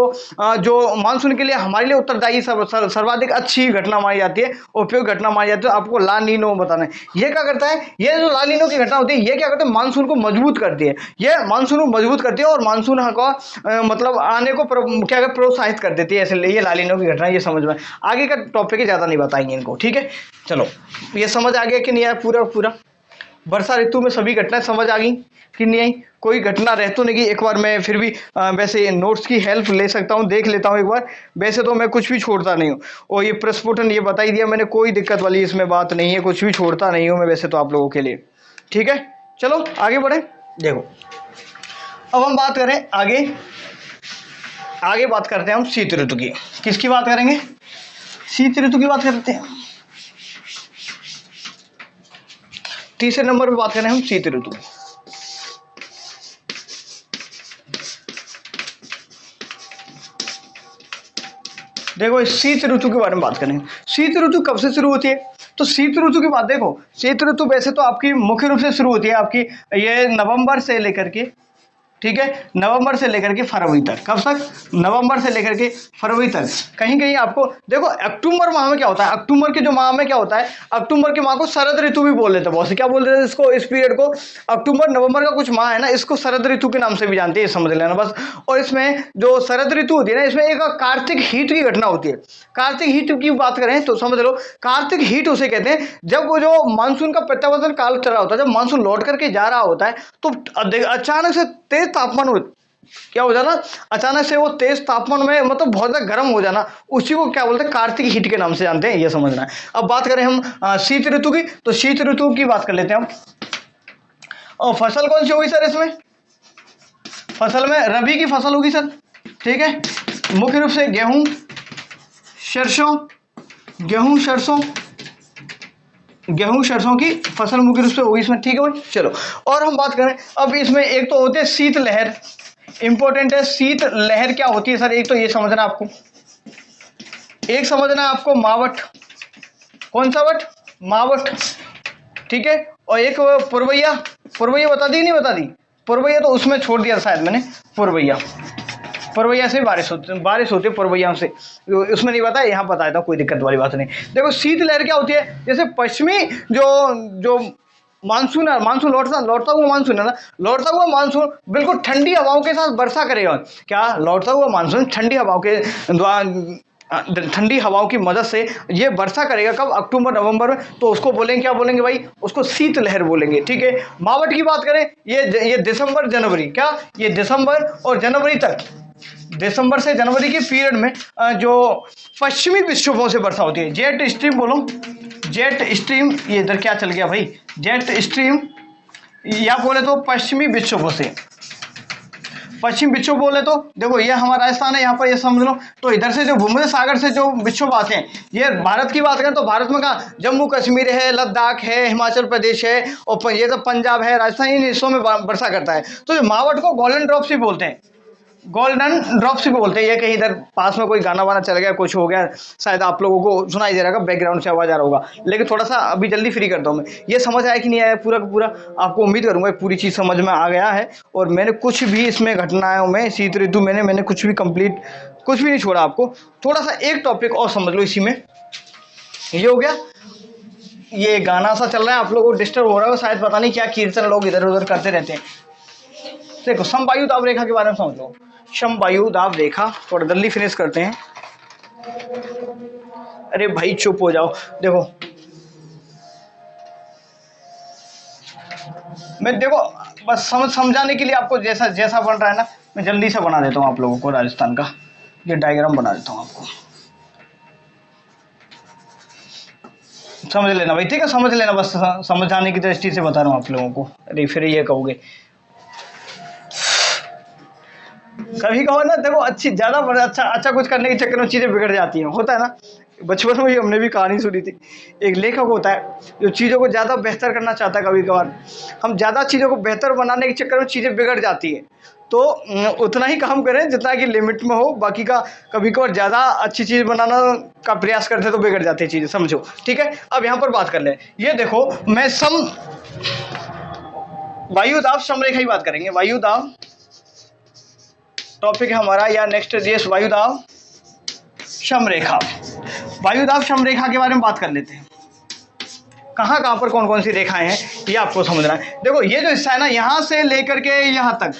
जो मानसून के लिए हमारे लिए उत्तरदायी सर्वाधिक अच्छी घटना मानी जाती है, उपयोग घटना मानी जाती है, आपको लाल नीनो बताना है। ये क्या करता है, ये जो लाल नीनो की घटना होती है, ये क्या करते हैं, मानसून को मजबूत करती है। ये मानसून को मजबूत करती है और मानसून का मतलब आने को क्या प्रोत्साहित कर देती है, इसलिए ये लाल नीनो की घटना। ये समझ में, आगे का टॉपिक ज्यादा नहीं बताएंगे इनको, ठीक है। चलो, ये समझ आ गया कि नहीं आया, पूरा वर्षा ऋतु में सभी घटनाएं समझ आ गई कि नहीं आई, कोई घटना रह तो नहीं गई। एक बार मैं फिर भी वैसे नोट्स की हेल्प ले सकता हूं, देख लेता हूं एक बार, वैसे तो मैं कुछ भी छोड़ता नहीं हूं। और ये प्रस्फुटन ये बता ही दिया मैंने, कोई दिक्कत वाली इसमें बात नहीं है, कुछ भी छोड़ता नहीं हूं मैं वैसे तो आप लोगों के लिए, ठीक है। चलो आगे बढ़े। देखो अब हम बात करें आगे बात करते हैं हम शीत ऋतु की। किसकी बात करेंगे, शीत ऋतु की बात करते हैं। तीसरे नंबर पे बात करें हम शीत ऋतु। देखो इस शीत ऋतु के बारे में बात करें। शीत ऋतु कब से शुरू होती है, तो शीत ऋतु की बात देखो, शीत ऋतु वैसे तो आपकी मुख्य रूप से शुरू होती है आपकी ये नवंबर से लेकर के, ठीक है, नवंबर से लेकर के फरवरी तक। कब तक? नवंबर से लेकर के फरवरी तक। कहीं कहीं आपको देखो अक्टूबर माह में क्या होता है, अक्टूबर के जो माह में क्या होता है, अक्टूबर के माह को शरद ऋतु भी बोल लेते हैं बहुत से। क्या बोल देते हैं इसको, इस पीरियड को, अक्टूबर नवंबर का कुछ माह है ना, इसको शरद ऋतु के नाम से भी जानते हैं, समझ लेना बस। और इसमें जो शरद ऋतु होती है ना, इसमें एक कार्तिक हीट की घटना होती है। कार्तिक हीट की बात करें तो समझ लो, कार्तिक हीट उसे कहते हैं जब वो जो मानसून का प्रत्यावर्तन काल चल रहा होता है, जब मानसून लौट करके जा रहा होता है, तो अचानक से तेज तापमान क्या हो जाना, अचानक से वो तेज तापमान में मतलब बहुत ज्यादा गर्म हो जाना, उसी को क्या बोलते हैं, कार्तिक हीट के नाम से जानते हैं, ये समझना है। अब बात करें हम शीत ऋतु की, तो शीत ऋतु की बात कर लेते हैं हम। और फसल कौन सी होगी सर इसमें? फसल में रबी की फसल होगी सर, ठीक है, मुख्य रूप से गेहूं सरसों, गेहूं सरसों की फसल मुख्य रूप से होगी इसमें, ठीक है भाई। चलो, और हम बात करें अब इसमें, एक तो होते हैं शीत लहर, इंपॉर्टेंट है शीत लहर क्या होती है सर, एक तो ये समझना आपको, एक समझना आपको मावठ, कौन सा वट, मावठ, ठीक है, और एक पुरवैया, पुरवैया बता दी नहीं बता दी, पुरवैया तो उसमें छोड़ दिया शायद मैंने, पुरवैया, पुरवैया से बारिश होती है पुरवैया से, उसमें नहीं बताया, यहाँ बताया था, कोई दिक्कत वाली बात नहीं। देखो शीत लहर क्या होती है, जैसे पश्चिमी जो मानसून है, मानसून लौटता हुआ मानसून है ना, लौटता हुआ मानसून बिल्कुल ठंडी हवाओं के साथ वर्षा करेगा। क्या? लौटता हुआ मानसून ठंडी हवाओं के ठंडी हवाओं की मदद से ये वर्षा करेगा। कब? अक्टूबर नवंबर में। तो उसको बोलेंगे, क्या बोलेंगे भाई, उसको शीत लहर बोलेंगे, ठीक है। मावठ की बात करें, ये दिसंबर जनवरी, क्या ये दिसंबर और जनवरी तक, दिसंबर से जनवरी के पीरियड में जो पश्चिमी विक्षोभों से वर्षा होती है, जेट स्ट्रीम बोलो, जेट स्ट्रीम, ये इधर क्या चल गया भाई, जेट स्ट्रीम, या बोले तो पश्चिमी विक्षोभों से, पश्चिम विक्षोभ बोले तो देखो ये हमारा राजस्थान है, यहाँ पर ये समझ लो। तो इधर से जो भूमध्य सागर से जो विक्षोभ आते हैं, ये भारत की बात करें तो भारत में कहाँ, जम्मू कश्मीर है, लद्दाख है, हिमाचल प्रदेश है, और ये तो पंजाब है, राजस्थान, इन हिस्सों में वर्षा करता है। तो जो मावठ को गोल्डन ड्रॉप्स भी बोलते हैं, गोल्डन ड्रॉप्स भी बोलते हैं। ये कहीं इधर पास में कोई गाना वाना चल गया, कुछ हो गया, शायद आप लोगों को सुनाई दे रहा होगा, बैकग्राउंड से आवाज आ रहा होगा, लेकिन थोड़ा सा अभी जल्दी फ्री करता हूँ मैं। ये समझ आया कि नहीं आया पूरा का पूरा? आपको उम्मीद करूंगा पूरी चीज़ समझ में आ गया है, और मैंने कुछ भी इसमें घटनाओं में शीत ऋतु मैंने कुछ भी कंप्लीट, कुछ भी नहीं छोड़ा आपको। थोड़ा सा एक टॉपिक और समझ लो इसी में, ये हो गया। ये गाना सा चल रहा है, आप लोगों को डिस्टर्ब हो रहा है शायद, पता नहीं क्या कीर्तन लोग इधर उधर करते रहते हैं। देखो समवायु दाब रेखा के बारे में समझ लो, समवायु दाब रेखा, थोड़ा जल्दी फिनिश करते हैं। अरे भाई चुप हो जाओ। देखो मैं, देखो बस समझाने के लिए आपको जैसा जैसा बन रहा है ना, मैं जल्दी से बना देता हूँ आप लोगों को राजस्थान का ये डायग्राम बना देता हूँ आपको, समझ लेना भाई, ठीक है, समझ लेना, बस समझाने की दृष्टि से बता रहा हूँ आप लोगों को। अरे फिर ये कहोगे, कभी कहो ना, देखो अच्छी ज्यादा अच्छा कुछ करने के चक्कर में चीजें बिगड़ जाती हैं, होता है ना। बचपन में ही हमने भी कहानी सुनी थी, एक लेखक होता है जो चीज़ों को ज़्यादा बेहतर करना चाहता है, कभी कभार हम ज़्यादा चीज़ों को बेहतर बनाने के चक्कर में चीज़ें बिगड़ जाती हैं। तो उतना ही काम करें जितना कि लिमिट में हो, बाकी का कभी कभार ज़्यादा अच्छी चीज़ बनाना का प्रयास करते तो बिगड़ जाती है चीज़ें, समझो, ठीक है। अब यहाँ पर बात कर लें, ये देखो मैं वायुदाब समरेखा ही बात करेंगे, वायुदाब टॉपिक है हमारा, या नेक्स्ट देश वायुदाब समरेखा। वायुदाब समरेखा के बारे में बात कर लेते हैं, कहाँ कहाँ पर कौन कौन सी रेखाएं हैं ये आपको समझना है। देखो ये जो हिस्सा है ना, यहाँ से लेकर के यहाँ तक,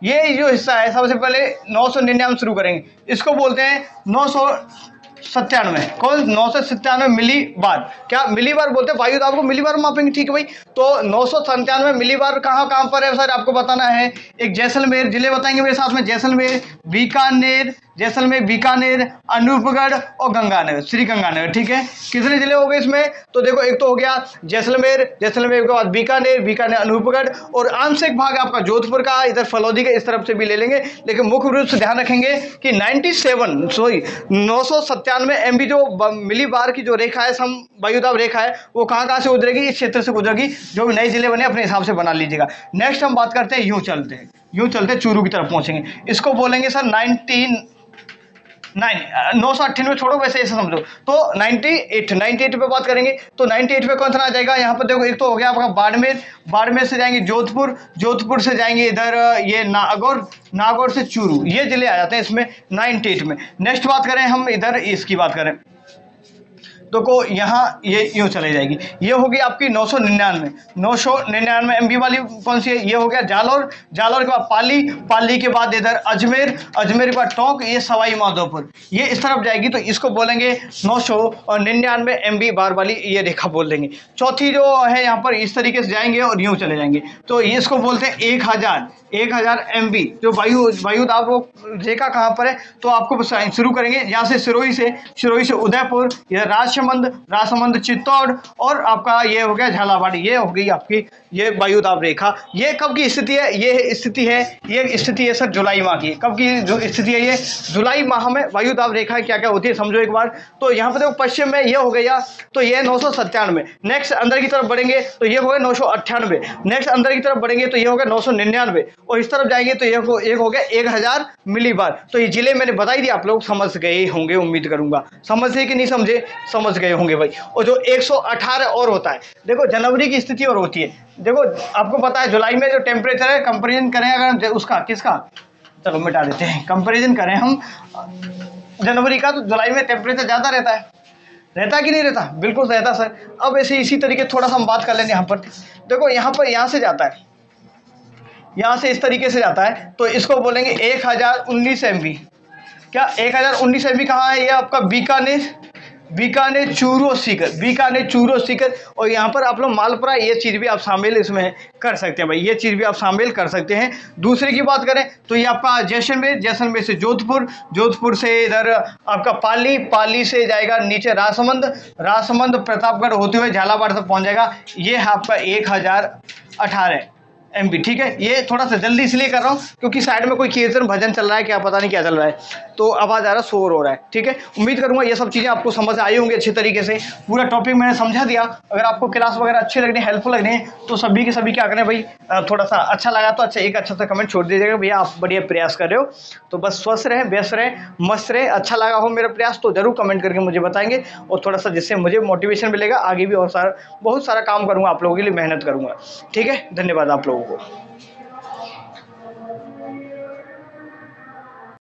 ये जो हिस्सा है, सबसे पहले 999 शुरू करेंगे, इसको बोलते हैं 997, कौन 997 मिली बार, क्या मिली बार बोलते हैं, वायुदाब को मिली बार मापेंगे, ठीक है भाई। तो 997 मिली बार कहाँ कहाँ पर है सर, आपको बताना है। एक जैसलमेर, जिले बताएंगे मेरे साथ में, जैसलमेर, बीकानेर, जैसलमेर, बीकानेर, अनूपगढ़ और गंगानगर, श्री गंगानगर, ठीक है। कितने जिले हो गए इसमें, तो देखो एक तो हो गया जैसलमेर, जैसलमेर के बाद बीकानेर, बीकानेर अनूपगढ़, और आंशिक भाग आपका जोधपुर का, इधर फलौदी के, इस तरफ से भी ले लेंगे। लेकिन मुख्य रूप से ध्यान रखेंगे कि 997 MB जो मिली बार की जो रेखा है, सम वायुदाब रेखा है, वो कहाँ कहाँ से गुजरेगी, इस क्षेत्र से गुजरेगी। जो भी नए जिले बने अपने हिसाब से बना लीजिएगा। नेक्स्ट हम बात करते हैं, यूं चलते चूरू की तरफ पहुंचेंगे, इसको बोलेंगे सर नहीं 998 छोड़ो, वैसे ऐसे समझो तो 98 पे बात करेंगे तो 98 पे कौन सा आ जाएगा यहाँ पर देखो, एक तो हो गया आपका बाड़मेर, बाड़मेर से जाएंगे जोधपुर, जोधपुर से जाएंगे इधर ये नागौर, नागौर से चूरू, ये जिले आ जाते हैं इसमें 98 में। नेक्स्ट बात करें हम इधर इसकी बात करें तो को यहाँ ये यूँ चले जाएगी। ये होगी आपकी 999 MB वाली कौन सी है, ये हो गया जालौर, जालौर के बाद पाली, पाली के बाद इधर अजमेर, अजमेर के बाद टोंक, ये सवाई माधोपुर, ये इस तरफ जाएगी तो इसको बोलेंगे 999 MB बार वाली ये रेखा बोल देंगे। चौथी जो है यहाँ पर इस तरीके से जाएंगे और यूँ चले जाएंगे तो ये इसको बोलते हैं 1000 MB जो वायु दाब रेखा कहाँ पर है, तो आपको शुरू करेंगे यहाँ से सिरोही से उदयपुर, यह राजसमंद चित्तौड़ और आपका ये हो गया झालावाड़, ये हो गई आपकी ये वायु दाब रेखा। ये कब की स्थिति है, ये स्थिति है सर जुलाई माह की। कब की जो स्थिति है, ये जुलाई माह में वायु दाब रेखा क्या क्या होती है समझो एक बार। तो यहाँ पर देखो पश्चिम में ये हो गया तो ये 997, नेक्स्ट अंदर की तरफ बढ़ेंगे तो ये हो गया 998, नेक्स्ट अंदर की तरफ बढ़ेंगे तो ये हो गया 999 और इस तरफ जाएंगे तो ये हो गया 1000 मिलीबार। तो ये जिले मैंने बता ही दिया, आप लोग समझ गए होंगे, उम्मीद करूंगा समझे कि नहीं समझे, समझ गए होंगे भाई। और जो 118 और होता है, देखो जनवरी की स्थिति और होती है, देखो आपको पता है जुलाई में जो टेम्परेचर है, कंपेरिजन करें अगर उसका किसका, चलो मिटा देते हैं, कंपेरिजन करें हम जनवरी का तो जुलाई में टेम्परेचर ज़्यादा रहता कि नहीं रहता, बिल्कुल रहता सर। अब ऐसे इसी तरीके थोड़ा सा हम बात कर लेंगे यहाँ पर, देखो यहाँ से जाता है, यहाँ से इस तरीके से जाता है तो इसको बोलेंगे 1019 MB। क्या 1019 MB कहाँ है, ये आपका बीकानेर चूरू सीकर। और यहाँ पर आप लोग मालपुरा, ये चीज़ भी आप शामिल इसमें कर सकते हैं भाई, ये चीज़ भी आप शामिल कर सकते हैं। दूसरे की बात करें तो ये आपका जैसलमेर से जोधपुर से इधर आपका पाली से जाएगा नीचे राजसमंद प्रतापगढ़ होते हुए झालावाड़ तक पहुँच जाएगा। ये है आपका 1018 MB, ठीक है। ये थोड़ा सा जल्दी इसलिए कर रहा हूँ क्योंकि साइड में कोई कीर्तन भजन चल रहा है, क्या पता नहीं क्या चल रहा है, तो आवाज़ आ रहा, शोर हो रहा है, ठीक है। उम्मीद करूँगा ये सब चीज़ें आपको समझ आई होंगी अच्छी तरीके से, पूरा टॉपिक मैंने समझा दिया। अगर आपको क्लास वगैरह अच्छी लगनी, हेल्पफुल लगनी है तो सभी के सभी क्या करें भाई, थोड़ा सा अच्छा लगा तो एक अच्छा सा कमेंट छोड़ दीजिएगा, भैया आप बढ़िया प्रयास कर रहे हो। तो बस स्वस्थ रहें, व्यस्त रहें, मस्त रहें। अच्छा लगा हो मेरा प्रयास तो जरूर कमेंट करके मुझे बताएंगे और थोड़ा सा जिससे मुझे मोटिवेशन मिलेगा, आगे भी और बहुत सारा काम करूँगा, आप लोगों के लिए मेहनत करूँगा, ठीक है। धन्यवाद आप लोगों को।